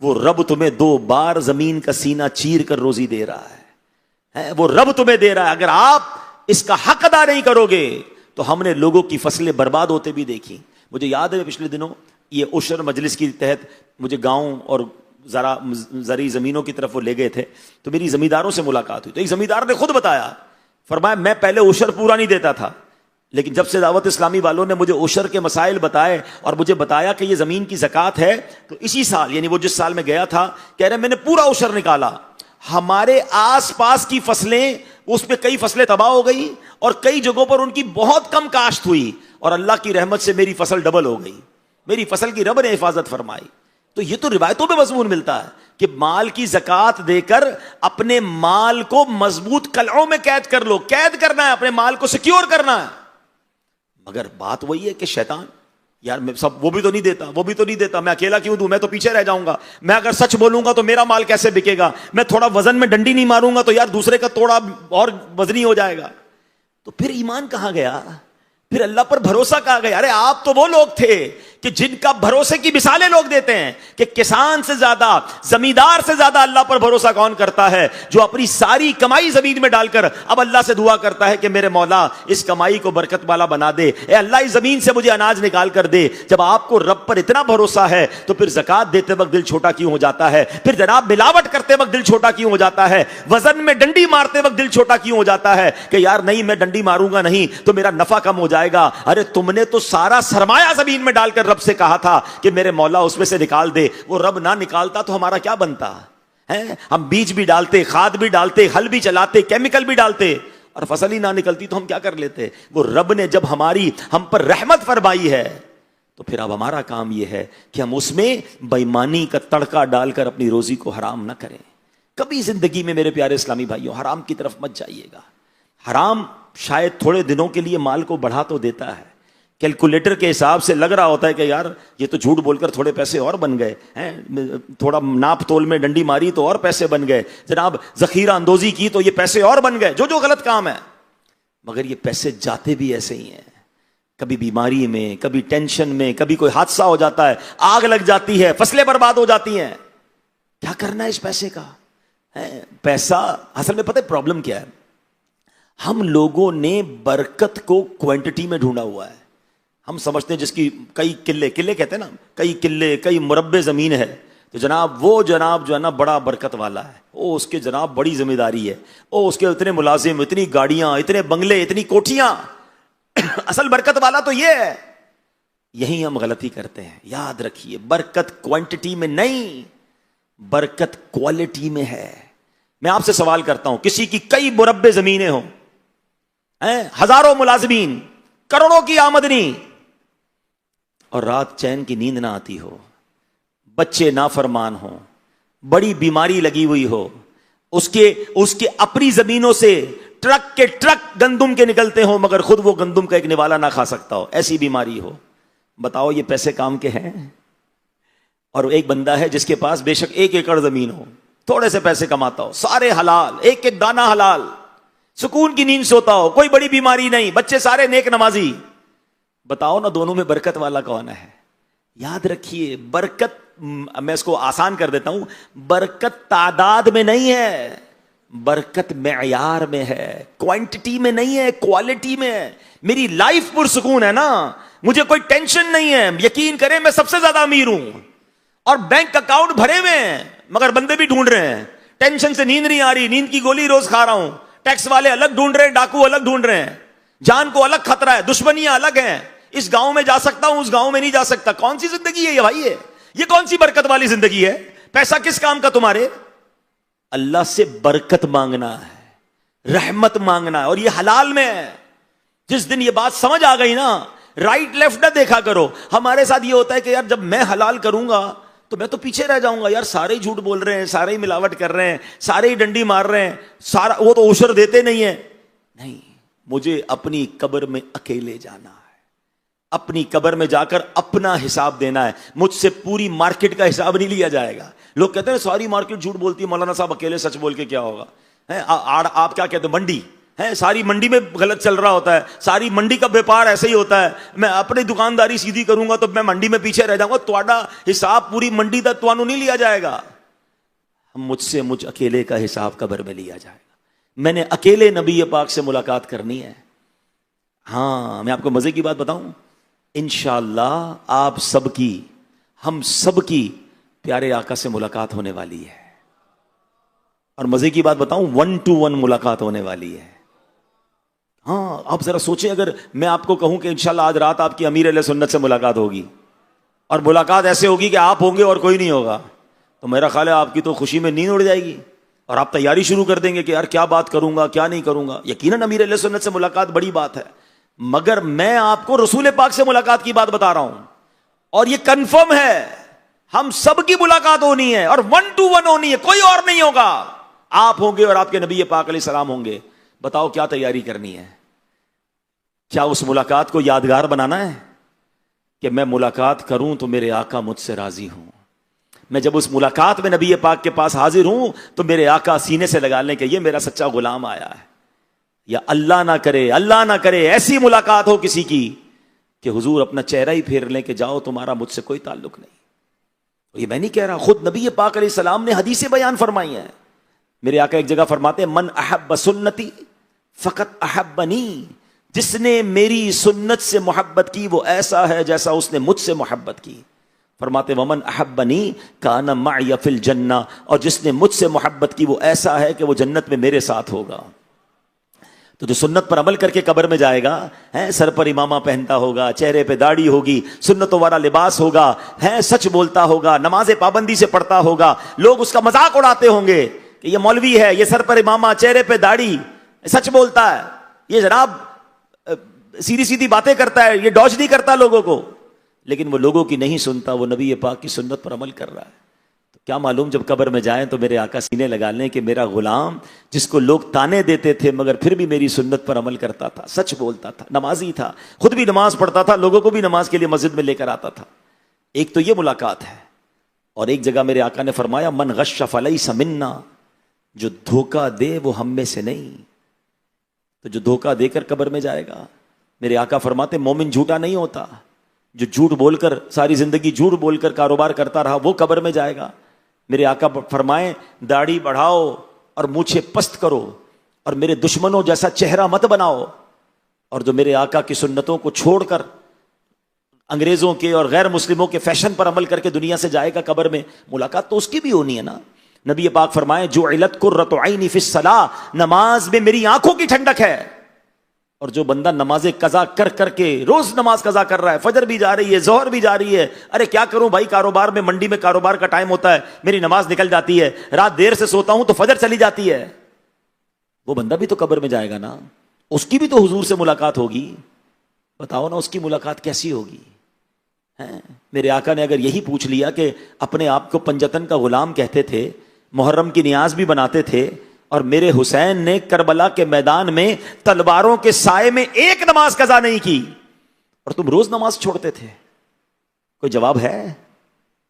وہ رب تمہیں 2 بار زمین کا سینہ چیر کر روزی دے رہا ہے، وہ رب تمہیں دے رہا ہے. اگر آپ اس کا حق ادا نہیں کرو گے تو ہم نے لوگوں کی فصلیں برباد ہوتے بھی دیکھی. مجھے یاد ہے پچھلے دنوں یہ عشر مجلس کی تحت مجھے گاؤں اور زرعی زمینوں کی طرف وہ لے گئے تھے تو میری زمینداروں سے ملاقات ہوئی. تو ایک زمیندار نے خود بتایا، فرمایا میں پہلے عشر پورا نہیں دیتا تھا لیکن جب سے دعوت اسلامی والوں نے مجھے عشر کے مسائل بتائے اور مجھے بتایا کہ یہ زمین کی زکوٰۃ ہے تو اسی سال یعنی وہ جس سال میں گیا تھا کہہ رہے میں نے پورا عشر نکالا. ہمارے آس پاس کی فصلیں اس پہ کئی فصلیں تباہ ہو گئی اور کئی جگہوں پر ان کی بہت کم کاشت ہوئی اور اللہ کی رحمت سے میری فصل ڈبل ہو گئی. میری فصل کی رب نے حفاظت فرمائی. تو یہ تو روایتوں میں مضمون ملتا ہے کہ مال کی زکوٰۃ دے کر اپنے مال کو مضبوط قلعوں میں قید کر لو. قید کرنا ہے، اپنے مال کو سیکیور کرنا ہے. مگر بات وہی ہے کہ شیطان یار میں سب وہ بھی تو نہیں دیتا، وہ بھی تو نہیں دیتا، میں اکیلا کیوں دوں، میں تو پیچھے رہ جاؤں گا، میں اگر سچ بولوں گا تو میرا مال کیسے بکے گا، میں تھوڑا وزن میں ڈنڈی نہیں ماروں گا تو یار دوسرے کا توڑا اور وزنی ہو جائے گا. تو پھر ایمان کہاں گیا؟ پھر اللہ پر بھروسہ کہاں گیا؟ ارے آپ تو وہ لوگ تھے کہ جن کا بھروسے کی مثالیں لوگ دیتے ہیں کہ کسان سے زیادہ، زمیندار سے زیادہ اللہ پر بھروسہ کون کرتا ہے؟ جو اپنی ساری کمائی زمین میں ڈال کر اب اللہ سے دعا کرتا ہے کہ میرے مولا اس کمائی کو برکت والا بنا دے، اے اللہ اس زمین سے مجھے اناج نکال کر دے۔ جب آپ کو رب پر اتنا بھروسہ ہے تو پھر زکات دیتے وقت دل چھوٹا کیوں ہو جاتا ہے؟ پھر جناب ملاوٹ کرتے وقت دل چھوٹا کیوں ہو جاتا ہے؟ وزن میں ڈنڈی مارتے وقت دل چھوٹا کیوں ہو جاتا ہے کہ یار نہیں میں ڈنڈی ماروں گا نہیں تو میرا نفع کم ہو جائے گا؟ ارے تم نے تو سارا سرمایہ زمین میں ڈال کر رب سے کہا تھا کہ میرے مولا اس میں سے نکال دے، وہ رب نہ نکالتا تو ہمارا کیا بنتا ہے؟ ہم بیج بھی ڈالتے، کھاد بھی ڈالتے، ہل بھی چلاتے، کیمیکل بھی ڈالتے، اور فصل ہی نہ نکلتی تو ہم کیا کر لیتے؟ وہ رب نے جب ہم پر رحمت فرمائی ہے تو پھر اب ہمارا کام یہ ہے کہ ہم اس میں بے ایمانی کا تڑکا ڈال کر اپنی روزی کو حرام نہ کریں۔ کبھی زندگی میں میرے پیارے اسلامی بھائیوں حرام کی طرف مت جائیے گا۔ حرام شاید تھوڑے دنوں کے لیے مال کو بڑھا تو دیتا ہے، کیلکولیٹر کے حساب سے لگ رہا ہوتا ہے کہ یار یہ تو جھوٹ بول کر تھوڑے پیسے اور بن گئے ہیں، تھوڑا ناپ تول میں ڈنڈی ماری تو اور پیسے بن گئے، جناب ذخیرہ اندوزی کی تو یہ پیسے اور بن گئے، جو غلط کام ہے۔ مگر یہ پیسے جاتے بھی ایسے ہی ہیں، کبھی بیماری میں، کبھی ٹینشن میں، کبھی کوئی حادثہ ہو جاتا ہے، آگ لگ جاتی ہے، فصلیں برباد ہو جاتی ہیں۔ کیا کرنا ہے اس پیسے کا؟ پیسہ اصل میں پتہ ہے پرابلم کیا ہے؟ ہم لوگوں نے برکت کو کوانٹٹی میں ڈھونڈا ہوا ہے۔ ہم سمجھتے ہیں جس کی کئی قلے کہتے ہیں نا، کئی قلے، کئی مربع زمین ہے تو جناب وہ جناب جو ہے نا بڑا برکت والا ہے، وہ اس کے جناب بڑی ذمہ داری ہے، وہ اس کے اتنے ملازم، اتنی گاڑیاں، اتنے بنگلے، اتنی کوٹھیاں۔ اصل برکت والا تو یہ ہے۔ یہی ہم غلطی کرتے ہیں۔ یاد رکھیے برکت کوانٹٹی میں نہیں، برکت کوالٹی میں ہے۔ میں آپ سے سوال کرتا ہوں، کسی کی کئی مربع زمینیں ہوں، ہزاروں ملازمین، کروڑوں کی آمدنی، اور رات چین کی نیند نہ آتی ہو، بچے نافرمان ہوں، بڑی بیماری لگی ہوئی ہو، اس کے اپنی زمینوں سے ٹرک کے ٹرک گندم کے نکلتے ہوں مگر خود وہ گندم کا ایک نوالا نہ کھا سکتا ہو، ایسی بیماری ہو، بتاؤ یہ پیسے کام کے ہیں؟ اور ایک بندہ ہے جس کے پاس بے شک 1 ایکڑ زمین ہو، تھوڑے سے پیسے کماتا ہو، سارے حلال، ایک ایک دانہ حلال، سکون کی نیند سوتا ہو، کوئی بڑی بیماری نہیں، بچے سارے نیک نمازی، بتاؤ نا دونوں میں برکت والا کون ہے؟ یاد رکھیے برکت، میں اس کو آسان کر دیتا ہوں، برکت تعداد میں نہیں ہے، برکت معیار میں ہے، کوانٹٹی میں نہیں ہے، کوالٹی میں ہے۔ میری لائف پرسکون ہے نا، مجھے کوئی ٹینشن نہیں ہے، یقین کریں میں سب سے زیادہ امیر ہوں اور بینک اکاؤنٹ بھرے ہوئے ہیں مگر بندے بھی ڈھونڈ رہے ہیں، ٹینشن سے نیند نہیں آ رہی، نیند کی گولی روز کھا رہا ہوں، ٹیکس والے الگ ڈھونڈ رہے ہیں، ڈاکو الگ ڈھونڈ رہے ہیں، جان کو الگ خطرہ ہے، دشمنیاں الگ ہیں، اس گاؤں میں جا سکتا ہوں، اس گاؤں میں نہیں جا سکتا۔ کون سی زندگی ہے یہ بھائی؟ یہ کون سی برکت والی زندگی ہے؟ پیسہ کس کام کا تمہارے؟ اللہ سے برکت مانگنا ہے، رحمت مانگنا ہے، اور یہ حلال میں ہے۔ جس دن یہ بات سمجھ آ گئی نا، رائٹ لیفٹ نہ دیکھا کرو۔ ہمارے ساتھ یہ ہوتا ہے کہ یار جب میں حلال کروں گا تو میں تو پیچھے رہ جاؤں گا، یار سارے ہی جھوٹ بول رہے ہیں، سارے ہی ملاوٹ کر رہے ہیں، سارے ہی ڈنڈی مار رہے ہیں، سارا وہ تو عشر دیتے نہیں ہیں۔ نہیں، مجھے اپنی قبر میں اکیلے جانا ہے، اپنی قبر میں جا کر اپنا حساب دینا ہے، مجھ سے پوری مارکیٹ کا حساب نہیں لیا جائے گا۔ لوگ کہتے ہیں ساری مارکیٹ جھوٹ بولتی ہے، مولانا صاحب اکیلے سچ بول کے کیا ہوگا؟ آپ کیا کہتے ہیں؟ منڈی ہے، ساری منڈی میں غلط چل رہا ہوتا ہے، ساری منڈی کا بیپار ایسے ہی ہوتا ہے، میں اپنی دکانداری سیدھی کروں گا تو میں منڈی میں پیچھے رہ جاؤں گا، تھوڑا حساب پوری منڈی تک توانو نہیں لیا جائے گا۔ مجھ اکیلے کا حساب قبر میں لیا جائے گا۔ میں نے اکیلے نبی پاک سے ملاقات کرنی ہے۔ ہاں، میں آپ کو مزے کی بات بتاؤں، انشاءاللہ آپ سب کی، ہم سب کی پیارے آقا سے ملاقات ہونے والی ہے، اور مزے کی بات بتاؤں 1 to 1 ملاقات ہونے والی ہے۔ ہاں، آپ ذرا سوچیں، اگر میں آپ کو کہوں کہ انشاءاللہ آج رات آپ کی امیر اہل سنت سے ملاقات ہوگی، اور ملاقات ایسے ہوگی کہ آپ ہوں گے اور کوئی نہیں ہوگا، تو میرا خیال ہے آپ کی تو خوشی میں نیند اڑ جائے گی، اور آپ تیاری شروع کر دیں گے کہ یار کیا بات کروں گا، کیا نہیں کروں گا۔ یقیناً امیر اہل سنت سے ملاقات بڑی بات ہے، مگر میں آپ کو رسول پاک سے ملاقات کی بات بتا رہا ہوں، اور یہ کنفرم ہے، ہم سب کی ملاقات ہونی ہے، اور 1 to 1 ہونی ہے، کوئی اور نہیں ہوگا۔ آپ ہوں گے اور آپ کے نبی پاک علیہ السلام ہوں گے۔ بتاؤ کیا تیاری کرنی ہے؟ کیا اس ملاقات کو یادگار بنانا ہے کہ میں ملاقات کروں تو میرے آقا مجھ سے راضی ہوں، میں جب اس ملاقات میں نبی پاک کے پاس حاضر ہوں تو میرے آقا سینے سے لگا لیں کہ یہ میرا سچا غلام آیا ہے۔ یا اللہ نہ کرے ایسی ملاقات ہو کسی کی کہ حضور اپنا چہرہ ہی پھیر لیں کہ جاؤ تمہارا مجھ سے کوئی تعلق نہیں. یہ میں نہیں کہہ رہا، خود نبی پاک علیہ السلام نے حدیثیں بیان فرمائی ہیں. میرے آقا ایک جگہ فرماتے ہیں من احب سنتی فقط احبنی، جس نے میری سنت سے محبت کی وہ ایسا ہے جیسا اس نے مجھ سے محبت کی. فرماتے ومن احبنی کان معی فی الجنہ، اور جس نے مجھ سے محبت کی وہ ایسا ہے کہ وہ جنت میں میرے ساتھ ہوگا. تو جو سنت پر عمل کر کے قبر میں جائے گا، سر پر امامہ پہنتا ہوگا، چہرے پہ داڑھی ہوگی، سنتوں والا لباس ہوگا، سچ بولتا ہوگا، نماز پابندی سے پڑھتا ہوگا، لوگ اس کا مذاق اڑاتے ہوں گے کہ یہ مولوی ہے، یہ سر پر امامہ، چہرے پہ داڑھی، سچ بولتا ہے، یہ جناب سیدھی سیدھی باتیں کرتا ہے، یہ ڈاج نہیں کرتا لوگوں کو. لیکن وہ لوگوں کی نہیں سنتا، وہ نبی پاک کی سنت پر عمل کر رہا ہے. تو کیا معلوم جب قبر میں جائیں تو میرے آقا سینے لگا لیں کہ میرا غلام جس کو لوگ تانے دیتے تھے مگر پھر بھی میری سنت پر عمل کرتا تھا، سچ بولتا تھا، نمازی تھا، خود بھی نماز پڑھتا تھا، لوگوں کو بھی نماز کے لیے مسجد میں لے کر آتا تھا. ایک تو یہ ملاقات ہے. اور ایک جگہ میرے آقا نے فرمایا من غش فلیس منا، جو دھوکہ دے وہ ہم میں سے نہیں. تو جو دھوکہ دے کر قبر میں جائے گا، میرے آقا فرماتے مومن جھوٹا نہیں ہوتا. جو جھوٹ بول کر ساری زندگی جھوٹ بول کر کاروبار کرتا رہا وہ قبر میں جائے گا. میرے آقا فرمائیں داڑھی بڑھاؤ اور مونچھیں پست کرو اور میرے دشمنوں جیسا چہرہ مت بناؤ. اور جو میرے آقا کی سنتوں کو چھوڑ کر انگریزوں کے اور غیر مسلموں کے فیشن پر عمل کر کے دنیا سے جائے گا قبر میں، ملاقات تو اس کی بھی ہونی ہے نا. نبی پاک فرمائیں جعلت قرۃ عینی فی الصلاۃ، نماز میں میری آنکھوں کی ٹھنڈک ہے. اور جو بندہ نماز قضا کر کر کے روز نماز قضا کر رہا ہے، فجر بھی جا رہی ہے، ظہر بھی جا رہی ہے، ارے کیا کروں بھائی کاروبار میں، منڈی میں کاروبار کا ٹائم ہوتا ہے، میری نماز نکل جاتی ہے، رات دیر سے سوتا ہوں تو فجر چلی جاتی ہے، وہ بندہ بھی تو قبر میں جائے گا نا. اس کی بھی تو حضور سے ملاقات ہوگی. بتاؤ نا اس کی ملاقات کیسی ہوگی. میرے آقا نے اگر یہی پوچھ لیا کہ اپنے آپ کو پنجتن کا غلام کہتے تھے، محرم کی نیاز بھی بناتے تھے، اور میرے حسین نے کربلا کے میدان میں تلواروں کے سائے میں ایک نماز قضا نہیں کی، اور تم روز نماز چھوڑتے تھے، کوئی جواب ہے؟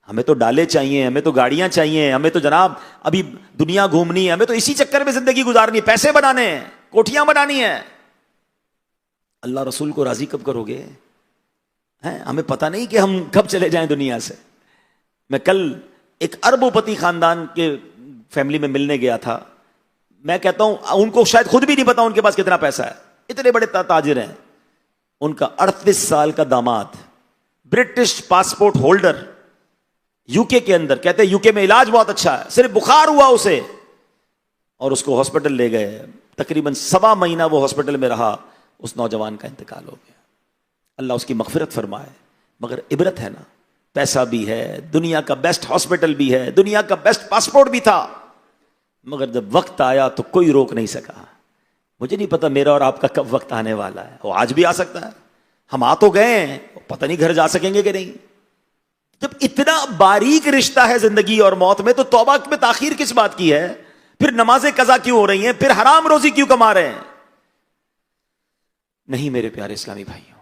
ہمیں تو ڈالے چاہیے، ہمیں تو گاڑیاں چاہیے، ہمیں تو جناب ابھی دنیا گھومنی ہے، ہمیں تو اسی چکر میں زندگی گزارنی ہے، پیسے بنانے ہیں، کوٹھیاں بنانی ہیں. اللہ رسول کو راضی کب کرو گے؟ ہمیں پتہ نہیں کہ ہم کب چلے جائیں دنیا سے. میں کل ایک اربوں پتی خاندان کے فیملی میں ملنے گیا تھا. میں کہتا ہوں ان کو شاید خود بھی نہیں پتا ان کے پاس کتنا پیسہ ہے، اتنے بڑے تاجر ہیں. ان کا 38 سال کا داماد برٹش پاسپورٹ ہولڈر یو کے اندر، کہتے ہیں یو کے میں علاج بہت اچھا ہے، صرف بخار ہوا اسے اور اس کو ہاسپٹل لے گئے. تقریباً 1.25 مہینہ وہ ہاسپٹل میں رہا. اس نوجوان کا انتقال ہو گیا. اللہ اس کی مغفرت فرمائے. مگر عبرت ہے نا، پیسہ بھی ہے، دنیا کا بیسٹ ہاسپٹل بھی ہے، دنیا کا بیسٹ پاسپورٹ بھی تھا، مگر جب وقت آیا تو کوئی روک نہیں سکا. مجھے نہیں پتا میرا اور آپ کا کب وقت آنے والا ہے، وہ آج بھی آ سکتا ہے. ہم آ تو گئے ہیں، پتہ نہیں گھر جا سکیں گے کہ نہیں. جب اتنا باریک رشتہ ہے زندگی اور موت میں تو توبہ میں تاخیر کس بات کی ہے؟ پھر نمازیں قضا کیوں ہو رہی ہیں؟ پھر حرام روزی کیوں کما رہے ہیں؟ نہیں میرے پیارے اسلامی بھائیوں،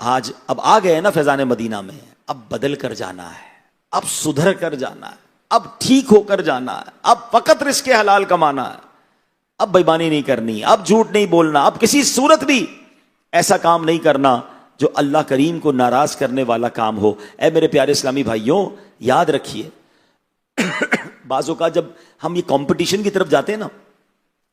آج اب آ گئے نا فیضان مدینہ میں، اب بدل کر جانا ہے، اب سدھر کر جانا ہے، اب ٹھیک ہو کر جانا ہے، اب فقط رزق حلال کمانا ہے، اب بےایمانی نہیں کرنی، اب جھوٹ نہیں بولنا، اب کسی صورت بھی ایسا کام نہیں کرنا جو اللہ کریم کو ناراض کرنے والا کام ہو. اے میرے پیارے اسلامی بھائیوں، یاد رکھیے بعض اوقات جب ہم یہ کمپٹیشن کی طرف جاتے ہیں نا،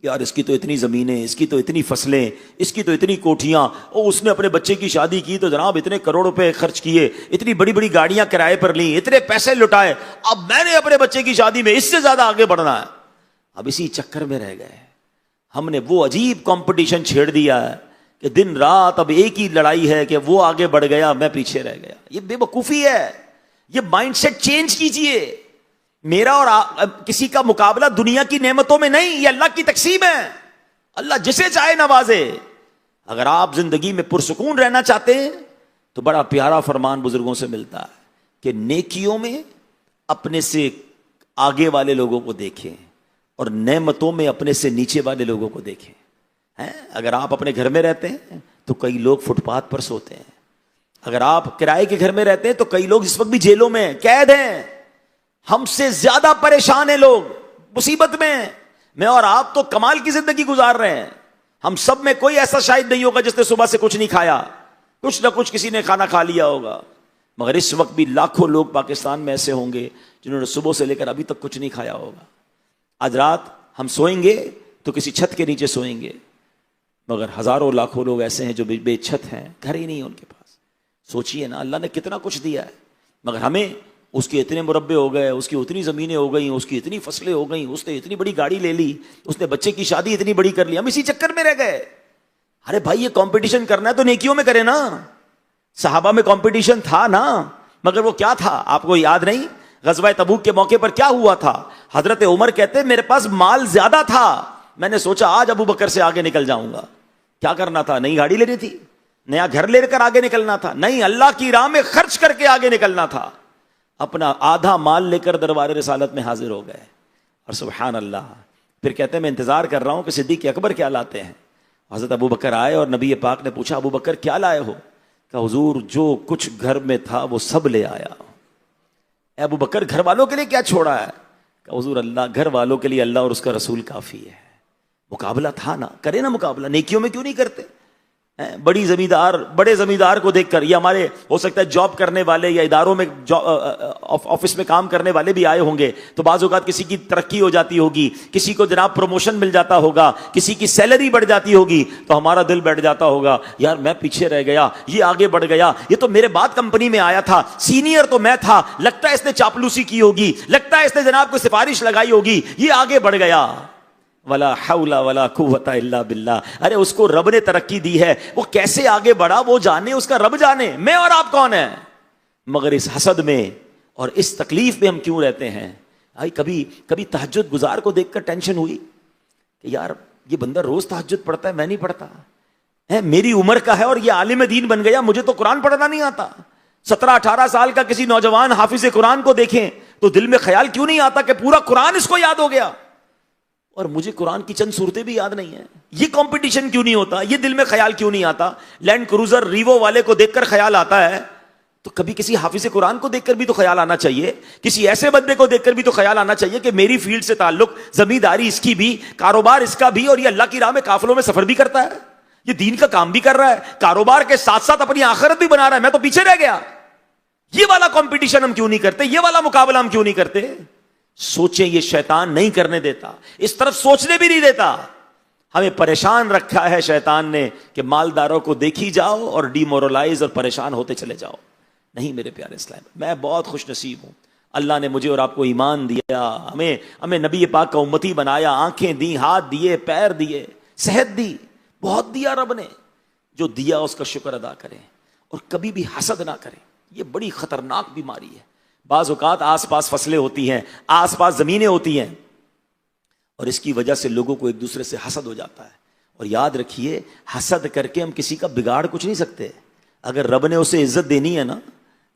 یار اس کی تو اتنی زمینیں، اس کی تو اتنی فصلیں، اس کی تو اتنی کوٹھیاں، اور اس نے اپنے بچے کی شادی کی تو جناب اتنے کروڑ روپے خرچ کیے، اتنی بڑی بڑی گاڑیاں کرائے پر لیں، اتنے پیسے لٹائے، اب میں نے اپنے بچے کی شادی میں اس سے زیادہ آگے بڑھنا ہے. اب اسی چکر میں رہ گئے. ہم نے وہ عجیب کمپٹیشن چھیڑ دیا ہے کہ دن رات اب ایک ہی لڑائی ہے کہ وہ آگے بڑھ گیا میں پیچھے رہ گیا. یہ بے وقوفی ہے. یہ مائنڈ سیٹ چینج کیجئے. میرا اور کسی کا مقابلہ دنیا کی نعمتوں میں نہیں، یہ اللہ کی تقسیم ہے. اللہ جسے چاہے نوازے. اگر آپ زندگی میں پرسکون رہنا چاہتے ہیں تو بڑا پیارا فرمان بزرگوں سے ملتا ہے کہ نیکیوں میں اپنے سے آگے والے لوگوں کو دیکھیں اور نعمتوں میں اپنے سے نیچے والے لوگوں کو دیکھیں. اگر آپ اپنے گھر میں رہتے ہیں تو کئی لوگ فٹ پاتھ پر سوتے ہیں. اگر آپ کرائے کے گھر میں رہتے ہیں تو کئی لوگ اس وقت بھی جیلوں میں قید ہیں. ہم سے زیادہ پریشان ہیں لوگ، مصیبت میں. میں اور آپ تو کمال کی زندگی گزار رہے ہیں. ہم سب میں کوئی ایسا شاید نہیں ہوگا جس نے صبح سے کچھ نہیں کھایا، کچھ نہ کچھ کسی نے کھانا کھا لیا ہوگا، مگر اس وقت بھی لاکھوں لوگ پاکستان میں ایسے ہوں گے جنہوں نے صبح سے لے کر ابھی تک کچھ نہیں کھایا ہوگا۔ آج رات ہم سوئیں گے تو کسی چھت کے نیچے سوئیں گے، مگر ہزاروں لاکھوں لوگ ایسے ہیں جو بے چھت ہیں، گھر ہی نہیں ان کے پاس۔ سوچئے نا، اللہ نے کتنا کچھ دیا ہے، مگر ہمیں اس کے اتنے مربع ہو گئے، اس کی اتنی زمینیں ہو گئیں، اس کی اتنی فصلیں ہو گئیں، اس نے اتنی بڑی گاڑی لے لی، اس نے بچے کی شادی اتنی بڑی کر لی، ہم اسی چکر میں رہ گئے۔ ارے بھائی یہ کمپٹیشن کرنا ہے تو نیکیوں میں کرے نا۔ صحابہ میں کمپٹیشن تھا نا، مگر وہ کیا تھا آپ کو یاد نہیں؟ غزوہ تبوک کے موقع پر کیا ہوا تھا؟ حضرت عمر کہتے میرے پاس مال زیادہ تھا، میں نے سوچا آج ابو بکر سے آگے نکل جاؤں گا۔ کیا کرنا تھا؟ نئی گاڑی لینی تھی، نیا گھر لے کر آگے نکلنا تھا، نہیں، اللہ کی راہ میں خرچ کر کے آگے نکلنا تھا۔ اپنا آدھا مال لے کر دربار رسالت میں حاضر ہو گئے، اور سبحان اللہ پھر کہتے ہیں میں انتظار کر رہا ہوں کہ صدیق اکبر کیا لاتے ہیں۔ حضرت ابو بکر آئے اور نبی پاک نے پوچھا ابو بکر کیا لائے ہو؟ کہ حضور جو کچھ گھر میں تھا وہ سب لے آیا۔ اے ابو بکر گھر والوں کے لیے کیا چھوڑا ہے؟ کہ حضور اللہ گھر والوں کے لیے اللہ اور اس کا رسول کافی ہے۔ مقابلہ تھا نا، کرے نا مقابلہ، نیکیوں میں کیوں نہیں کرتے؟ بڑے زمیندار کو دیکھ کر، یہ ہمارے ہو سکتا ہے جاب کرنے والے یا اداروں میں آفس میں کام کرنے والے بھی آئے ہوں گے، تو بعض اوقات کسی کی ترقی ہو جاتی ہوگی، کسی کو جناب پروموشن مل جاتا ہوگا، کسی کی سیلری بڑھ جاتی ہوگی، تو ہمارا دل بیٹھ جاتا ہوگا یار میں پیچھے رہ گیا، یہ آگے بڑھ گیا، یہ تو میرے بعد کمپنی میں آیا تھا، سینئر تو میں تھا، لگتا ہے اس نے چاپلوسی کی ہوگی، لگتا ہے اس نے جناب کو سفارش لگائی ہوگی، یہ آگے بڑھ گیا۔ ولا حول ولا قوت الا باللہ۔ ارے اس کو رب نے ترقی دی ہے، وہ کیسے آگے بڑھا وہ جانے، اس کا رب جانے، میں اور آپ کون ہیں؟ مگر اس حسد میں اور اس تکلیف میں ہم کیوں رہتے ہیں؟ کبھی تہجد گزار کو دیکھ کر ٹینشن ہوئی کہ یار یہ بندہ روز تہجد پڑھتا ہے، میں نہیں پڑھتا، میری عمر کا ہے اور یہ عالم دین بن گیا، مجھے تو قرآن پڑھنا نہیں آتا۔ 17-18 سال کا کسی نوجوان حافظ قرآن کو دیکھیں تو دل میں خیال کیوں نہیں آتا کہ پورا قرآن اس کو یاد ہو گیا، اور مجھے قرآن کی چند صورتیں بھی یاد نہیں ہیں؟ یہ کمپٹیشن کیوں نہیں ہوتا؟ یہ دل میں خیال کیوں نہیں آتا؟ لینڈ کروزر ریوو والے کو دیکھ کر خیال آتا ہے، تو کبھی کسی حافظ قرآن کو دیکھ کر بھی تو خیال آنا چاہیے، کسی ایسے بندے کو دیکھ کر بھی تو خیال آنا چاہیے کہ میری فیلڈ سے تعلق، زمینداری اس کی بھی، کاروبار اس کا بھی، اور یہ اللہ کی راہ میں قافلوں میں سفر بھی کرتا ہے، یہ دین کا کام بھی کر رہا ہے، کاروبار کے ساتھ ساتھ اپنی آخرت بھی بنا رہا ہے، میں تو پیچھے رہ گیا۔ یہ والا کمپٹیشن ہم کیوں نہیں کرتے؟ یہ والا مقابلہ ہم کیوں نہیں کرتے؟ سوچیں، یہ شیطان نہیں کرنے دیتا، اس طرف سوچنے بھی نہیں دیتا۔ ہمیں پریشان رکھا ہے شیطان نے کہ مالداروں کو دیکھی جاؤ اور ڈی مورلائز اور پریشان ہوتے چلے جاؤ۔ نہیں میرے پیارے اسلام، میں بہت خوش نصیب ہوں، اللہ نے مجھے اور آپ کو ایمان دیا، ہمیں نبی پاک کا امتی بنایا، آنکھیں دی، ہاتھ دیے، پیر دیے، صحت دی، بہت دیا رب نے۔ جو دیا اس کا شکر ادا کریں اور کبھی بھی حسد نہ کریں، یہ بڑی خطرناک بیماری ہے۔ بعض اوقات آس پاس فصلیں ہوتی ہیں، آس پاس زمینیں ہوتی ہیں، اور اس کی وجہ سے لوگوں کو ایک دوسرے سے حسد ہو جاتا ہے۔ اور یاد رکھیے حسد کر کے ہم کسی کا بگاڑ کچھ نہیں سکتے۔ اگر رب نے اسے عزت دینی ہے نا،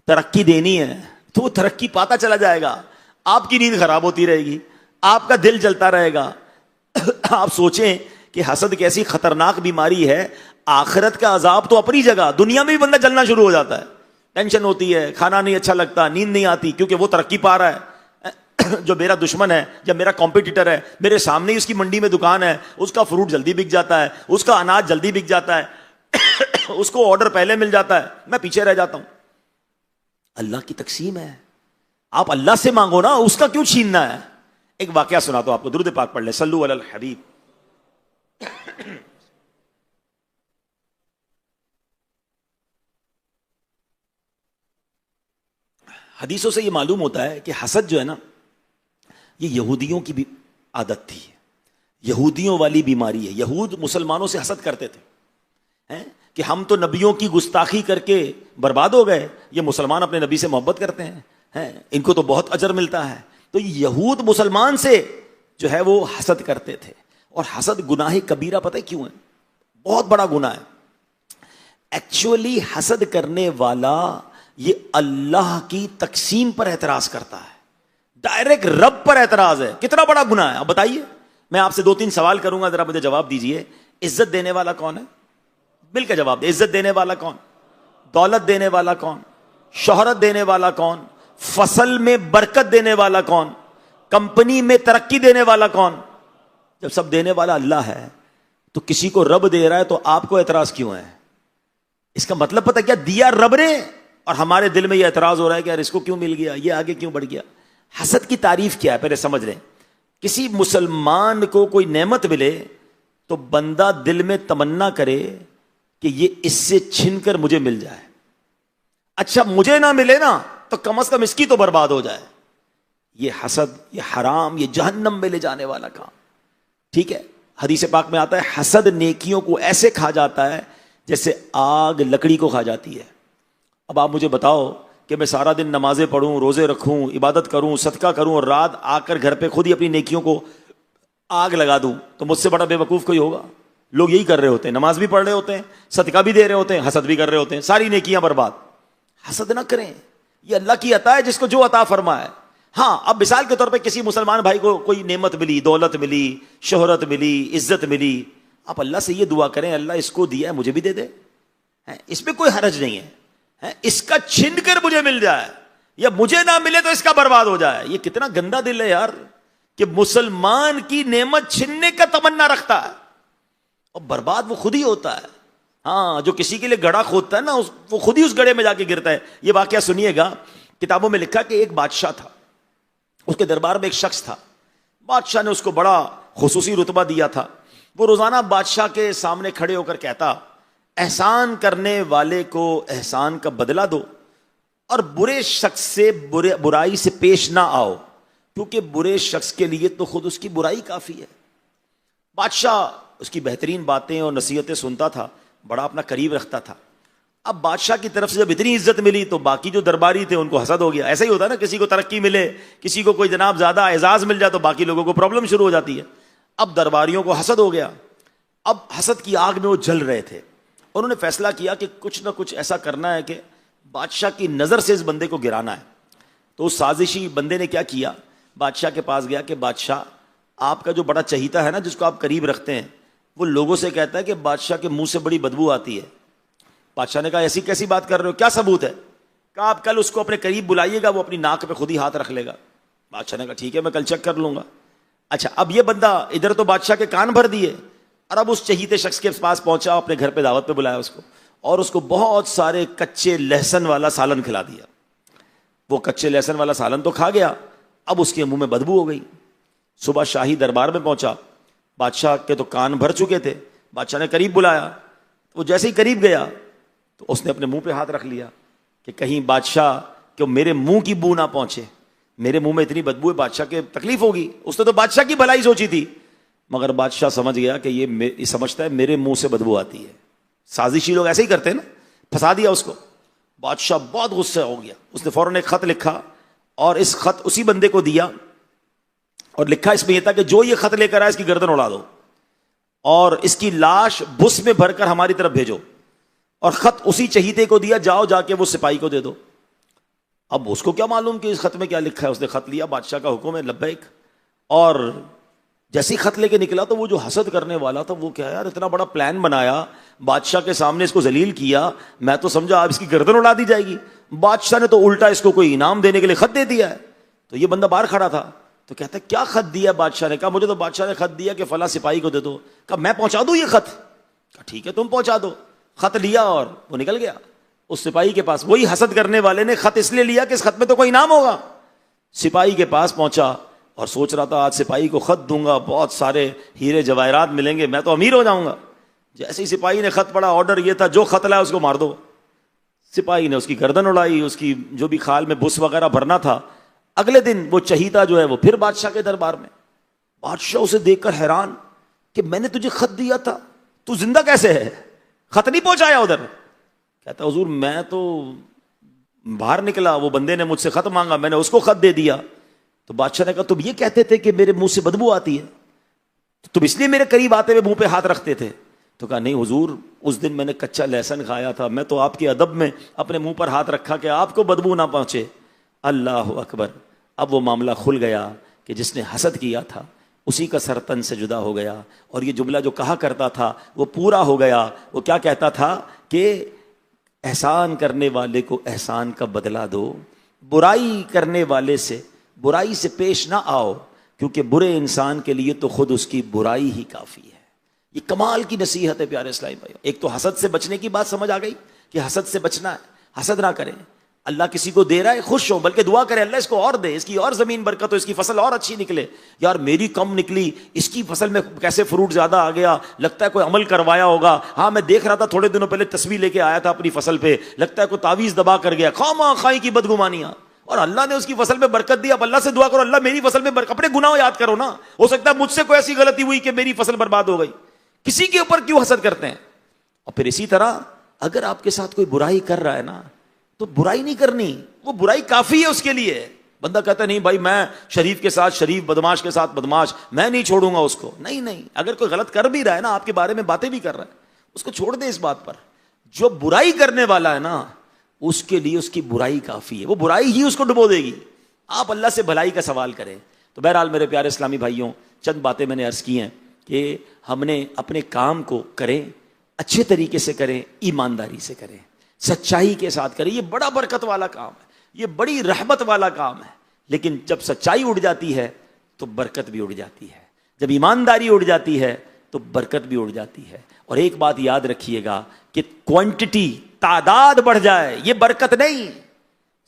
ترقی دینی ہے، تو وہ ترقی پاتا چلا جائے گا، آپ کی نیند خراب ہوتی رہے گی، آپ کا دل جلتا رہے گا۔ آپ سوچیں کہ حسد کیسی خطرناک بیماری ہے۔ آخرت کا عذاب تو اپنی جگہ، دنیا میں بھی بندہ جلنا شروع ہو جاتا ہے، ٹینشن ہوتی ہے، کھانا نہیں اچھا لگتا، نیند نہیں آتی، کیونکہ وہ ترقی پا رہا ہے۔ جو میرا دشمن ہے یا میرا کمپیٹیٹر ہے، میرے سامنے ہی اس کی منڈی میں دکان ہے، اس کا فروٹ جلدی بک جاتا ہے، اس کا اناج جلدی بک جاتا ہے، اس کو آرڈر پہلے مل جاتا ہے، میں پیچھے رہ جاتا ہوں۔ اللہ کی تقسیم ہے، آپ اللہ سے مانگو نا، اس کا کیوں چھیننا ہے؟ ایک واقعہ سناتا ہوں آپ کو، درود پاک پڑھ لیں، صلو علی الحبیب۔ حدیثوں سے یہ معلوم ہوتا ہے کہ حسد جو ہے نا، یہ یہودیوں کی بھی عادت تھی، یہودیوں والی بیماری ہے۔ یہود مسلمانوں سے حسد کرتے تھے کہ ہم تو نبیوں کی گستاخی کر کے برباد ہو گئے، یہ مسلمان اپنے نبی سے محبت کرتے ہیں، ان کو تو بہت اجر ملتا ہے۔ تو یہود مسلمان سے جو ہے وہ حسد کرتے تھے، اور حسد گناہ کبیرہ پتہ ہے کیوں ہے؟ بہت بڑا گناہ ہے۔ ایکچولی حسد کرنے والا یہ اللہ کی تقسیم پر اعتراض کرتا ہے، ڈائریکٹ رب پر اعتراض ہے۔ کتنا بڑا گناہ ہے؟ اب بتائیے، میں آپ سے 2-3 سوال کروں گا، ذرا مجھے جواب دیجئے۔ عزت دینے والا کون ہے؟ مل کے جواب دے۔ عزت دینے والا کون؟ دولت دینے والا کون؟ شہرت دینے والا کون؟ فصل میں برکت دینے والا کون؟ کمپنی میں ترقی دینے والا کون؟ جب سب دینے والا اللہ ہے تو کسی کو رب دے رہا ہے تو آپ کو اعتراض کیوں ہے؟ اس کا مطلب پتہ کیا، دیا رب نے اور ہمارے دل میں یہ اعتراض ہو رہا ہے کہ یار اس کو کیوں مل گیا، یہ آگے کیوں بڑھ گیا۔ حسد کی تعریف کیا ہے پہلے سمجھ لیں۔ کسی مسلمان کو کوئی نعمت ملے تو بندہ دل میں تمنا کرے کہ یہ اس سے چھن کر مجھے مل جائے، اچھا مجھے نہ ملے نا تو کم از کم اس کی تو برباد ہو جائے۔ یہ حسد، یہ حرام، یہ جہنم میں لے جانے والا کام، ٹھیک ہے۔ حدیث پاک میں آتا ہے حسد نیکیوں کو ایسے کھا جاتا ہے جیسے آگ لکڑی کو کھا جاتی ہے۔ اب آپ مجھے بتاؤ کہ میں سارا دن نمازیں پڑھوں، روزے رکھوں، عبادت کروں، صدقہ کروں اور رات آ کر گھر پہ خود ہی اپنی نیکیوں کو آگ لگا دوں تو مجھ سے بڑا بے وقوف کوئی ہوگا؟ لوگ یہی کر رہے ہوتے ہیں، نماز بھی پڑھ رہے ہوتے ہیں، صدقہ بھی دے رہے ہوتے ہیں، حسد بھی کر رہے ہوتے ہیں، ساری نیکیاں برباد۔ حسد نہ کریں، یہ اللہ کی عطا ہے، جس کو جو عطا فرمایا ہے۔ ہاں اب مثال کے طور پہ کسی مسلمان بھائی کو کوئی نعمت ملی، دولت ملی، شہرت ملی، عزت ملی، آپ اللہ سے یہ دعا کریں اللہ اس کو دیا ہے مجھے بھی دے دے، اس میں کوئی حرج نہیں ہے، اس کا چھن کر مجھے مل جائے یا مجھے نہ ملے تو اس کا برباد ہو جائے۔ یہ کتنا گندا دل ہے یار کہ مسلمان کی نعمت چھننے کا تمنا رکھتا ہے اور برباد وہ خود ہی ہوتا ہے۔ ہاں جو کسی کے لیے گڑھا کھودتا ہے نا وہ خود ہی اس گڑھے میں جا کے گرتا ہے۔ یہ واقعہ سنیے گا، کتابوں میں لکھا کہ ایک بادشاہ تھا، اس کے دربار میں ایک شخص تھا، بادشاہ نے اس کو بڑا خصوصی رتبہ دیا تھا۔ وہ روزانہ بادشاہ کے سامنے کھڑے ہو کر کہتا احسان کرنے والے کو احسان کا بدلہ دو اور برے شخص سے برائی سے پیش نہ آؤ، کیونکہ برے شخص کے لیے تو خود اس کی برائی کافی ہے۔ بادشاہ اس کی بہترین باتیں اور نصیحتیں سنتا تھا، بڑا اپنا قریب رکھتا تھا۔ اب بادشاہ کی طرف سے جب اتنی عزت ملی تو باقی جو درباری تھے ان کو حسد ہو گیا۔ ایسا ہی ہوتا ہے نا، کسی کو ترقی ملے، کسی کو کوئی جناب زیادہ اعزاز مل جائے تو باقی لوگوں کو پرابلم شروع ہو جاتی ہے۔ اب درباریوں کو حسد ہو گیا، اب حسد کی آگ میں وہ جل رہے تھے۔ انہوں نے فیصلہ کیا کہ کچھ نہ کچھ ایسا کرنا ہے کہ بادشاہ کی نظر سے اس بندے کو گرانا ہے۔ تو اس سازشی بندے نے کیا کیا، بادشاہ کے پاس گیا کہ بادشاہ آپ کا جو بڑا چہیتا ہے نا جس کو آپ قریب رکھتے ہیں، وہ لوگوں سے کہتا ہے کہ بادشاہ کے منہ سے بڑی بدبو آتی ہے۔ بادشاہ نے کہا ایسی کیسی بات کر رہے ہو، کیا ثبوت ہے؟ کہا آپ کل اس کو اپنے قریب بلائیے گا، وہ اپنی ناک پہ خود ہی ہاتھ رکھ لے گا۔ بادشاہ نے کہا ٹھیک ہے میں کل چیک کر لوں گا۔ اچھا اب یہ بندہ ادھر تو بادشاہ کے کان بھر دیے اور اب اس چہیتے شخص کے پاس پہنچا، اپنے گھر پہ دعوت پہ بلایا اس کو اور اس کو بہت سارے کچے لہسن والا سالن کھلا دیا۔ وہ کچے لہسن والا سالن تو کھا گیا، اب اس کے منہ میں بدبو ہو گئی۔ صبح شاہی دربار میں پہنچا، بادشاہ کے تو کان بھر چکے تھے، بادشاہ نے قریب بلایا، وہ جیسے ہی قریب گیا تو اس نے اپنے منہ پہ ہاتھ رکھ لیا کہ کہیں بادشاہ کہ میرے منہ کی بو نہ پہنچے، میرے منہ میں اتنی بدبو ہے بادشاہ کے تکلیف ہوگی۔ اس نے تو بادشاہ کی بھلائی سوچی تھی، مگر بادشاہ سمجھ گیا کہ یہ سمجھتا ہے میرے منہ سے بدبو آتی ہے۔ سازشی لوگ ایسے ہی کرتے ہیں نا، پھنسا دیا اس کو۔ بادشاہ بہت غصہ ہو گیا، اس نے فوراً ایک خط لکھا اور اس خط اسی بندے کو دیا اور لکھا اس میں یہ تھا کہ جو یہ خط لے کر آئے اس کی گردن اڑا دو اور اس کی لاش بس میں بھر کر ہماری طرف بھیجو، اور خط اسی چہیتے کو دیا، جاؤ جا کے وہ سپاہی کو دے دو۔ اب اس کو کیا معلوم کہ اس خط میں کیا لکھا ہے، اس نے خط لیا، بادشاہ کا حکم ہے لبیک، اور جیسے خط لے کے نکلا تو وہ جو حسد کرنے والا تھا وہ کیا یار اتنا بڑا پلان بنایا، بادشاہ کے سامنے اس کو ذلیل کیا، میں تو سمجھا اب اس کی گردن اڑا دی جائے گی، بادشاہ نے تو الٹا اس کو کوئی انعام دینے کے لیے خط دے دیا ہے۔ تو یہ بندہ باہر کھڑا تھا تو کہتا ہے کیا خط دیا بادشاہ نے؟ کہا مجھے تو بادشاہ نے خط دیا کہ فلاں سپاہی کو دے دو۔ کہا میں پہنچا دوں یہ خط؟ کہا ٹھیک ہے تم پہنچا دو۔ خط لیا اور وہ نکل گیا اس سپاہی کے پاس۔ وہی حسد کرنے والے نے خط اس لیے لیا کہ اس خط میں تو کوئی انعام ہوگا۔ سپاہی کے پاس پہنچا اور سوچ رہا تھا آج سپاہی کو خط دوں گا، بہت سارے ہیرے جواہرات ملیں گے، میں تو امیر ہو جاؤں گا۔ جیسے ہی سپاہی نے خط پڑھا، آرڈر یہ تھا جو خط لایا اس کو مار دو۔ سپاہی نے اس کی گردن اڑائی، اس کی جو بھی کھال میں بس وغیرہ بھرنا تھا۔ اگلے دن وہ چہیتا جو ہے وہ پھر بادشاہ کے دربار میں۔ بادشاہ اسے دیکھ کر حیران کہ میں نے تجھے خط دیا تھا، تو زندہ کیسے ہے؟ خط نہیں پہنچایا ادھر؟ کہتا حضور میں تو باہر نکلا، وہ بندے نے مجھ سے خط مانگا، میں نے اس کو خط دے دیا۔ تو بادشاہ نے کہا تم یہ کہتے تھے کہ میرے منہ سے بدبو آتی ہے، تو تم اس لیے میرے قریب آتے ہوئے منہ پہ ہاتھ رکھتے تھے؟ تو کہا نہیں حضور، اس دن میں نے کچا لہسن کھایا تھا، میں تو آپ کے ادب میں اپنے منہ پر ہاتھ رکھا کہ آپ کو بدبو نہ پہنچے۔ اللہ اکبر۔ اب وہ معاملہ کھل گیا کہ جس نے حسد کیا تھا اسی کا سر تن سے جدا ہو گیا، اور یہ جملہ جو کہا کرتا تھا وہ پورا ہو گیا۔ وہ کیا کہتا تھا کہ احسان کرنے والے کو احسان کا بدلہ دو، برائی کرنے والے سے برائی سے پیش نہ آؤ، کیونکہ برے انسان کے لیے تو خود اس کی برائی ہی کافی ہے۔ یہ کمال کی نصیحت ہے پیارے اسلامی بھائی. ایک تو حسد سے بچنے کی بات سمجھ آ گئی کہ حسد سے بچنا ہے, حسد نہ کریں. اللہ کسی کو دے رہا ہے خوش ہو, بلکہ دعا کرے اللہ اس کو اور دے, اس کی اور زمین برکت ہو, اس کی فصل اور اچھی نکلے. یار میری کم نکلی, اس کی فصل میں کیسے فروٹ زیادہ آ گیا, لگتا ہے کوئی عمل کروایا ہوگا. ہاں میں دیکھ رہا تھا تھوڑے دنوں پہلے تصویر لے کے آیا تھا اپنی فصل پہ, لگتا ہے کوئی تعویذ دبا کر گیا. خواہ خواہی کی بدگمانیاں, اور اللہ نے اس کی فصل میں برکت دی. اب اللہ سے دعا کرو اللہ میری فصل میں برکت. اپنے گناہ یاد کرو نا, ہو سکتا ہے مجھ سے کوئی ایسی غلطی ہوئی کہ میری فصل برباد ہو گئی. کسی کے اوپر کیوں حسد کرتے ہیں؟ اور پھر اسی طرح اگر آپ کے ساتھ کوئی برائی کر رہا ہے نا تو برائی نہیں کرنی, وہ برائی کافی ہے اس کے لیے. بندہ کہتا ہے نہیں بھائی میں شریف کے ساتھ شریف, بدماش کے ساتھ بدماش, میں نہیں چھوڑوں گا اس کو. نہیں نہیں, اگر کوئی غلط کر بھی رہا ہے نا, آپ کے بارے میں باتیں بھی کر رہا ہے, اس کو چھوڑ دیں اس بات پر. جو برائی کرنے والا ہے نا اس کے لیے اس کی برائی کافی ہے, وہ برائی ہی اس کو ڈبو دے گی. آپ اللہ سے بھلائی کا سوال کریں. تو بہرحال میرے پیارے اسلامی بھائیوں, چند باتیں میں نے عرض کی ہیں کہ ہم نے اپنے کام کو کریں, اچھے طریقے سے کریں, ایمانداری سے کریں, سچائی کے ساتھ کریں. یہ بڑا برکت والا کام ہے, یہ بڑی رحمت والا کام ہے. لیکن جب سچائی اڑ جاتی ہے تو برکت بھی اڑ جاتی ہے, جب ایمانداری اڑ جاتی ہے تو برکت بھی اڑ جاتی ہے. اور ایک بات یاد رکھیے گا کہ کوانٹٹی, تعداد بڑھ جائے یہ برکت نہیں,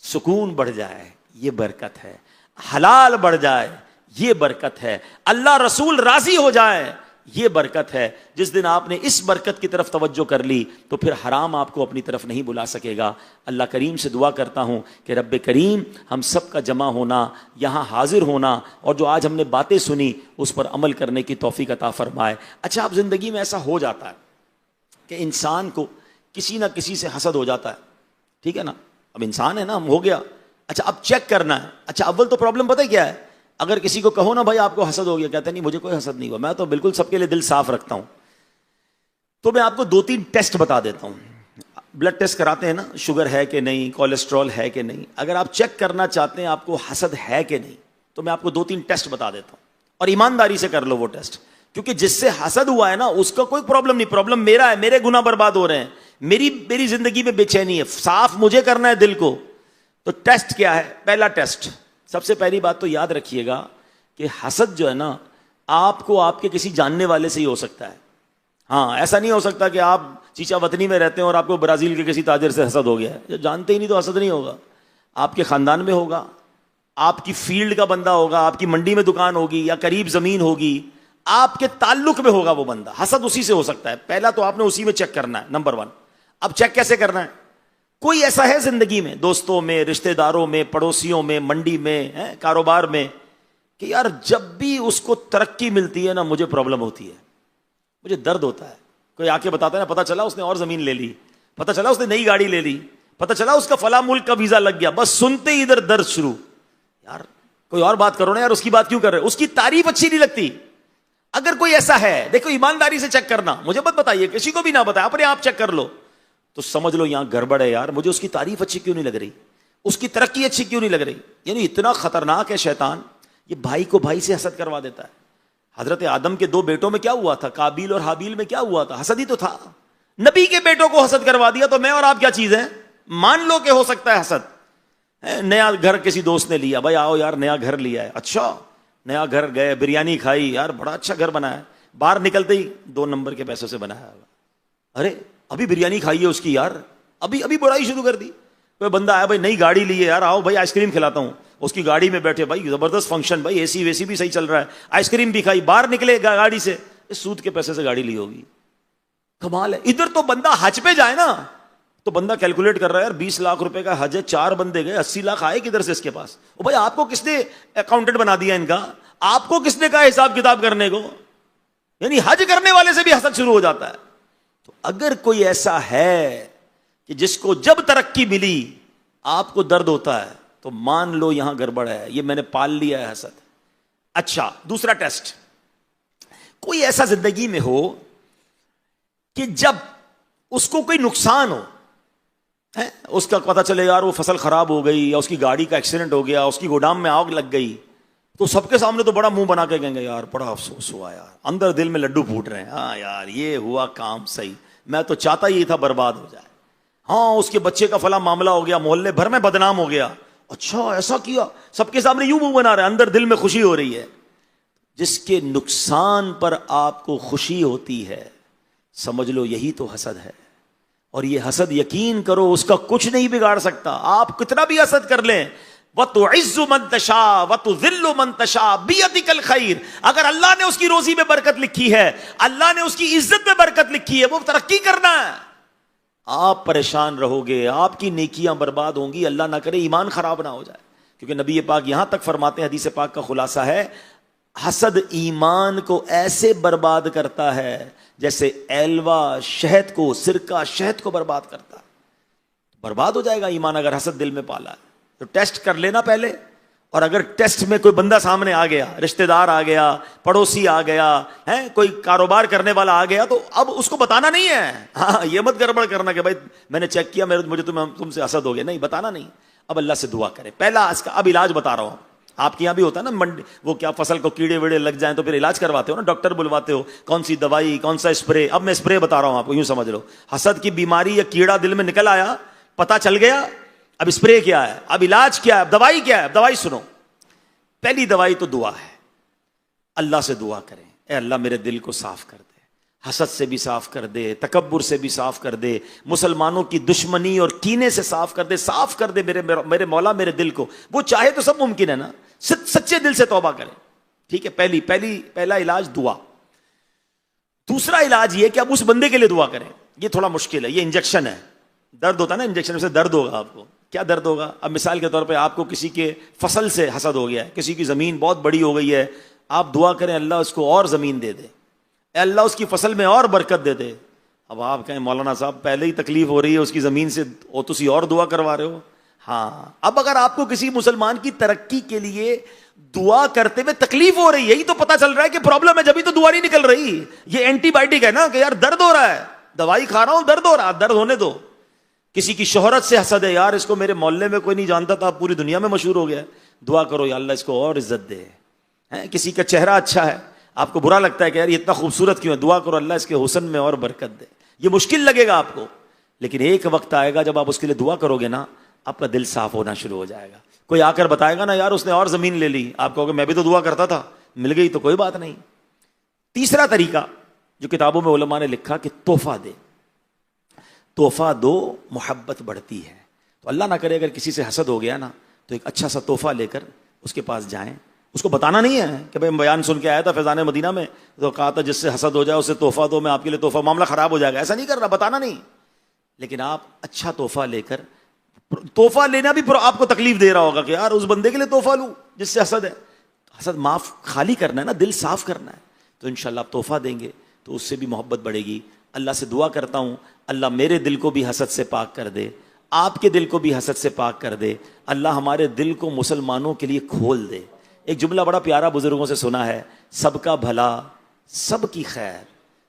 سکون بڑھ جائے یہ برکت ہے, حلال بڑھ جائے یہ برکت ہے, اللہ رسول راضی ہو جائے یہ برکت ہے. جس دن آپ نے اس برکت کی طرف توجہ کر لی تو پھر حرام آپ کو اپنی طرف نہیں بلا سکے گا. اللہ کریم سے دعا کرتا ہوں کہ رب کریم ہم سب کا جمع ہونا, یہاں حاضر ہونا, اور جو آج ہم نے باتیں سنی اس پر عمل کرنے کی توفیق عطا فرمائے. اچھا, اب زندگی میں ایسا ہو جاتا ہے کہ انسان کو کسی نہ کسی سے حسد ہو جاتا ہے, ٹھیک ہے نا, اب انسان ہے نا, ہم ہو گیا. اچھا اب چیک کرنا ہے. اچھا اول تو پرابلم پتہ ہے کیا ہے, اگر کسی کو کہو نا بھائی آپ کو حسد ہو گیا, کہتے ہیں نہیں مجھے کوئی حسد نہیں ہوا, میں تو بالکل سب کے لیے دل صاف رکھتا ہوں. تو میں آپ کو 2-3 ٹیسٹ بتا دیتا ہوں. بلڈ ٹیسٹ کراتے ہیں نا, شوگر ہے کہ نہیں, کولیسٹرول ہے کہ نہیں. اگر آپ چیک کرنا چاہتے ہیں آپ کو حسد ہے کہ نہیں تو میں آپ کو 2-3 ٹیسٹ بتا دیتا ہوں, اور ایمانداری سے کر لو وہ ٹیسٹ. کیونکہ جس سے حسد ہوا ہے نا اس کا کوئی پرابلم نہیں, پرابلم میرا ہے, میرے گناہ برباد ہو رہے ہیں, میری زندگی میں بے چینی ہے, صاف مجھے کرنا ہے دل کو. تو ٹیسٹ کیا ہے؟ پہلا ٹیسٹ, سب سے پہلی بات تو یاد رکھیے گا کہ حسد جو ہے نا آپ کو آپ کے کسی جاننے والے سے ہی ہو سکتا ہے. ہاں, ایسا نہیں ہو سکتا کہ آپ چیچا وطنی میں رہتے ہیں اور آپ کو برازیل کے کسی تاجر سے حسد ہو گیا ہے. جب جانتے ہی نہیں تو حسد نہیں ہوگا. آپ کے خاندان میں ہوگا, آپ کی فیلڈ کا بندہ ہوگا, آپ کی منڈی میں دکان ہوگی یا قریب زمین ہوگی, آپ کے تعلق میں ہوگا وہ بندہ, حسد اسی سے ہو سکتا ہے. پہلا تو آپ نے اسی میں چیک کرنا ہے, نمبر 1. اب چیک کیسے کرنا ہے؟ کوئی ایسا ہے زندگی میں, دوستوں میں, رشتہ داروں میں, پڑوسیوں میں, منڈی میں, کاروبار میں, کہ یار جب بھی اس کو ترقی ملتی ہے نا مجھے پرابلم ہوتی ہے, مجھے درد ہوتا ہے. کوئی آ کے بتاتا ہے نا, پتا چلا اس نے اور زمین لے لی, پتا چلا اس نے نئی گاڑی لے لی, پتا چلا اس کا فلاں ملک کا ویزا لگ گیا, بس سنتے ہی ادھر درد شروع. یار کوئی اور بات کرو نا یار, اس کی بات کیوں کر رہے, اس کی تعریف اچھی نہیں لگتی. اگر کوئی ایسا ہے, دیکھو ایمانداری سے چیک کرنا, مجھے مت بتائیے, کسی کو بھی نہ بتائے, اپنے آپ چیک کر لو, تو سمجھ لو یہاں گڑبڑ ہے. یار مجھے اس کی تعریف اچھی کیوں نہیں لگ رہی, اس کی ترقی اچھی کیوں نہیں لگ رہی. یعنی اتنا خطرناک ہے شیطان, یہ بھائی کو بھائی سے حسد کروا دیتا ہے. حضرت آدم کے 2 بیٹوں میں کیا ہوا تھا, قابیل اور حابیل میں کیا ہوا تھا, حسد ہی تو تھا. نبی کے بیٹوں کو حسد کروا دیا, تو میں اور آپ کیا چیز ہیں؟ مان لو کہ ہو سکتا ہے حسد. نیا گھر کسی دوست نے لیا, بھائی آؤ یار نیا گھر لیا ہے, اچھا نیا گھر گئے, بریانی کھائی, یار بڑا اچھا گھر بنا ہے, باہر نکلتے ہی 2 نمبر کے پیسوں سے بنایا. ارے ابھی بریانی کھائی ہے اس کی, یار ابھی بڑائی شروع کر دی. کوئی بندہ آیا, بھائی نئی گاڑی لی ہے, یار آؤ بھائی آئس کریم کھلاتا ہوں, اس کی گاڑی میں بیٹھے, بھائی زبردست فنکشن, بھائی اے سی ویسی بھی صحیح چل رہا ہے, آئس کریم بھی کھائی, باہر نکلے گاڑی سے, اس سود کے پیسے سے گاڑی لی ہوگی. کمال ہے. ادھر تو بندہ حج پہ جائے نا تو بندہ کیلکولیٹ کر رہا ہے, یار 20 لاکھ روپے کا حج ہے, 4 بندے گئے, 80 لاکھ آئے کدھر سے اس کے پاس. او بھائی آپ کو کس نے اکاؤنٹنٹ بنا دیا ان کا, آپ کو کس نے کہا حساب کتاب کرنے کو. یعنی حج کرنے والے سے بھی حسد شروع ہو جاتا ہے. تو اگر کوئی ایسا ہے کہ جس کو جب ترقی ملی آپ کو درد ہوتا ہے, تو مان لو یہاں گڑبڑ ہے, یہ میں نے پال لیا ہے حسد. اچھا دوسرا ٹیسٹ, کوئی ایسا زندگی میں ہو کہ جب اس کو کوئی نقصان ہو, اس کا پتا چلے یار وہ فصل خراب ہو گئی, یا اس کی گاڑی کا ایکسیڈنٹ ہو گیا, اس کی گودام میں آگ لگ گئی, تو سب کے سامنے تو بڑا منہ بنا کے کہیں گے یار بڑا افسوس ہوا, یار اندر دل میں لڈو پھوٹ رہے ہیں, ہاں یار یہ ہوا کام صحیح, میں تو چاہتا ہی تھا برباد ہو جائے. ہاں اس کے بچے کا فلاں معاملہ ہو گیا, محلے بھر میں بدنام ہو گیا, اچھا ایسا کیا, سب کے سامنے یوں منہ بنا رہے ہیں, اندر دل میں خوشی ہو رہی ہے. جس کے نقصان پر آپ کو خوشی ہوتی ہے، سمجھ لو یہی تو حسد ہے۔ اور یہ حسد یقین کرو اس کا کچھ نہیں بگاڑ سکتا، آپ کتنا بھی حسد کر لیں۔ وَتُعِزُّ مَن تَشَاءُ وَتُذِلُّ مَن تَشَاءُ بِيَدِكَ الْخَيْرُ، اگر اللہ نے اس کی روزی میں برکت لکھی ہے، اللہ نے اس کی عزت میں برکت لکھی ہے، وہ ترقی کرنا ہے، آپ پریشان رہو گے، آپ کی نیکیاں برباد ہوں گی، اللہ نہ کرے ایمان خراب نہ ہو جائے۔ کیونکہ نبی پاک یہاں تک فرماتے ہیں، حدیث پاک کا خلاصہ ہے، حسد ایمان کو ایسے برباد کرتا ہے جیسے ایلوا شہد کو، سرکہ شہد کو برباد کرتا ہے۔ برباد ہو جائے گا ایمان اگر حسد دل میں پالا ہے تو ٹیسٹ کر لینا پہلے، اور اگر ٹیسٹ میں کوئی بندہ سامنے آ گیا، رشتہ دار آ گیا، پڑوسی آ گیا ہے، کوئی کاروبار کرنے والا آ گیا، تو اب اس کو بتانا نہیں ہے، ہاں یہ مت گڑبڑ کرنا کہ بھائی میں نے چیک کیا مجھے تم سے حسد ہو گیا، نہیں، بتانا نہیں۔ اب اللہ سے دعا کرے پہلا اس کا، اب علاج بتا رہا ہوں، آپ کے یہاں بھی ہوتا ہے نا منڈی، وہ کیا فصل کو کیڑے ویڑے لگ جائیں تو پھر علاج کرواتے ہو نا، ڈاکٹر بلواتے ہو، کون سی دوائی، کون سا اسپرے۔ اب میں اسپرے بتا رہا ہوں آپ کو، یوں سمجھ لو حسد کی بیماری یا کیڑا دل میں نکل آیا، پتہ چل گیا، اب اسپرے کیا ہے، اب علاج کیا ہے، اب دوائی کیا ہے۔ اب دوائی سنو، پہلی دوائی تو دعا ہے، اللہ سے دعا کریں، اے اللہ میرے دل کو صاف کر دے، حسد سے بھی صاف کر دے، تکبر سے بھی صاف کر دے، مسلمانوں کی دشمنی اور کینے سے صاف کر دے، صاف کر دے میرے مولا میرے دل کو۔ وہ چاہے تو سب ممکن ہے نا، سچے دل سے توبہ کریں، ٹھیک ہے۔ پہلا علاج دعا۔ دوسرا علاج یہ کہ اب اس بندے کے لیے دعا کریں، یہ تھوڑا مشکل ہے، یہ انجیکشن ہے، درد ہوتا ہے نا انجیکشن سے، درد ہوگا آپ کو، کیا درد ہوگا؟ اب مثال کے طور پہ آپ کو کسی کے فصل سے حسد ہو گیا ہے، کسی کی زمین بہت بڑی ہو گئی ہے، آپ دعا کریں اللہ اس کو اور زمین دے دے، اے اللہ اس کی فصل میں اور برکت دے دے۔ اب آپ کہیں مولانا صاحب پہلے ہی تکلیف ہو رہی ہے اس کی زمین سے، اور تسی اور دعا کروا رہے ہو۔ ہاں، اب اگر آپ کو کسی مسلمان کی ترقی کے لیے دعا کرتے ہوئے تکلیف ہو رہی ہے، یہی تو پتہ چل رہا ہے کہ پرابلم ہے، جبھی تو دعا نہیں نکل رہی۔ یہ اینٹی بائیوٹک ہے نا کہ یار درد ہو رہا ہے، دوائی کھا رہا ہوں، درد ہو رہا ہے، درد ہونے دو۔ کسی کی شہرت سے حسد ہے، یار اس کو میرے محلے میں کوئی نہیں جانتا تھا، پوری دنیا میں مشہور ہو گیا ہے، دعا کرو یا اللہ اس کو اور عزت دے۔ کسی کا چہرہ اچھا ہے، آپ کو برا لگتا ہے کہ یار یہ اتنا خوبصورت کیوں ہے، دعا کرو اللہ اس کے حسن میں اور برکت دے۔ یہ مشکل لگے گا آپ کو، لیکن ایک وقت آئے گا جب آپ اس کے لیے دعا کرو گے نا، آپ کا دل صاف ہونا شروع ہو جائے گا۔ کوئی آ کر بتائے گا نا یار اس نے اور زمین لے لی، آپ کہو گے میں بھی تو دعا کرتا تھا، مل گئی تو کوئی بات نہیں۔ تیسرا طریقہ جو کتابوں میں علماء نے لکھا کہ تحفہ دے، تحفہ دو، محبت بڑھتی ہے۔ تو اللہ نہ کرے اگر کسی سے حسد ہو گیا نا، تو ایک اچھا سا تحفہ لے کر اس کے پاس جائیں، اس کو بتانا نہیں ہے کہ بھائی بیان سن کے آیا تھا فیضان مدینہ میں تو کہا تھا جس سے حسد ہو جائے اسے تحفہ دو، میں آپ کے لیے تحفہ، معاملہ خراب ہو جائے گا، ایسا نہیں کرنا، بتانا نہیں۔ لیکن آپ اچھا تحفہ لے کر، تحفہ لینا بھی آپ کو تکلیف دے رہا ہوگا کہ یار اس بندے کے لیے تحفہ لوں جس سے حسد ہے، حسد معاف خالی کرنا ہے نا، دل صاف کرنا ہے، تو انشاءاللہ آپ تحفہ دیں گے تو اس سے بھی محبت بڑھے گی۔ اللہ سے دعا کرتا ہوں اللہ میرے دل کو بھی حسد سے پاک کر دے، آپ کے دل کو بھی حسد سے پاک کر دے، اللہ ہمارے دل کو مسلمانوں کے لیے کھول دے۔ ایک جملہ بڑا پیارا بزرگوں سے سنا ہے، سب کا بھلا سب کی خیر،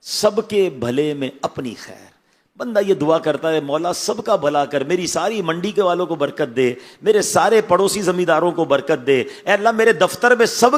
سب کے بھلے میں اپنی خیر۔ بندہ یہ دعا کرتا ہے مولا سب کا بھلا کر، میری ساری منڈی کے والوں کو برکت دے، میرے سارے پڑوسی زمینداروں کو برکت دے، اے اللہ میرے دفتر میں سب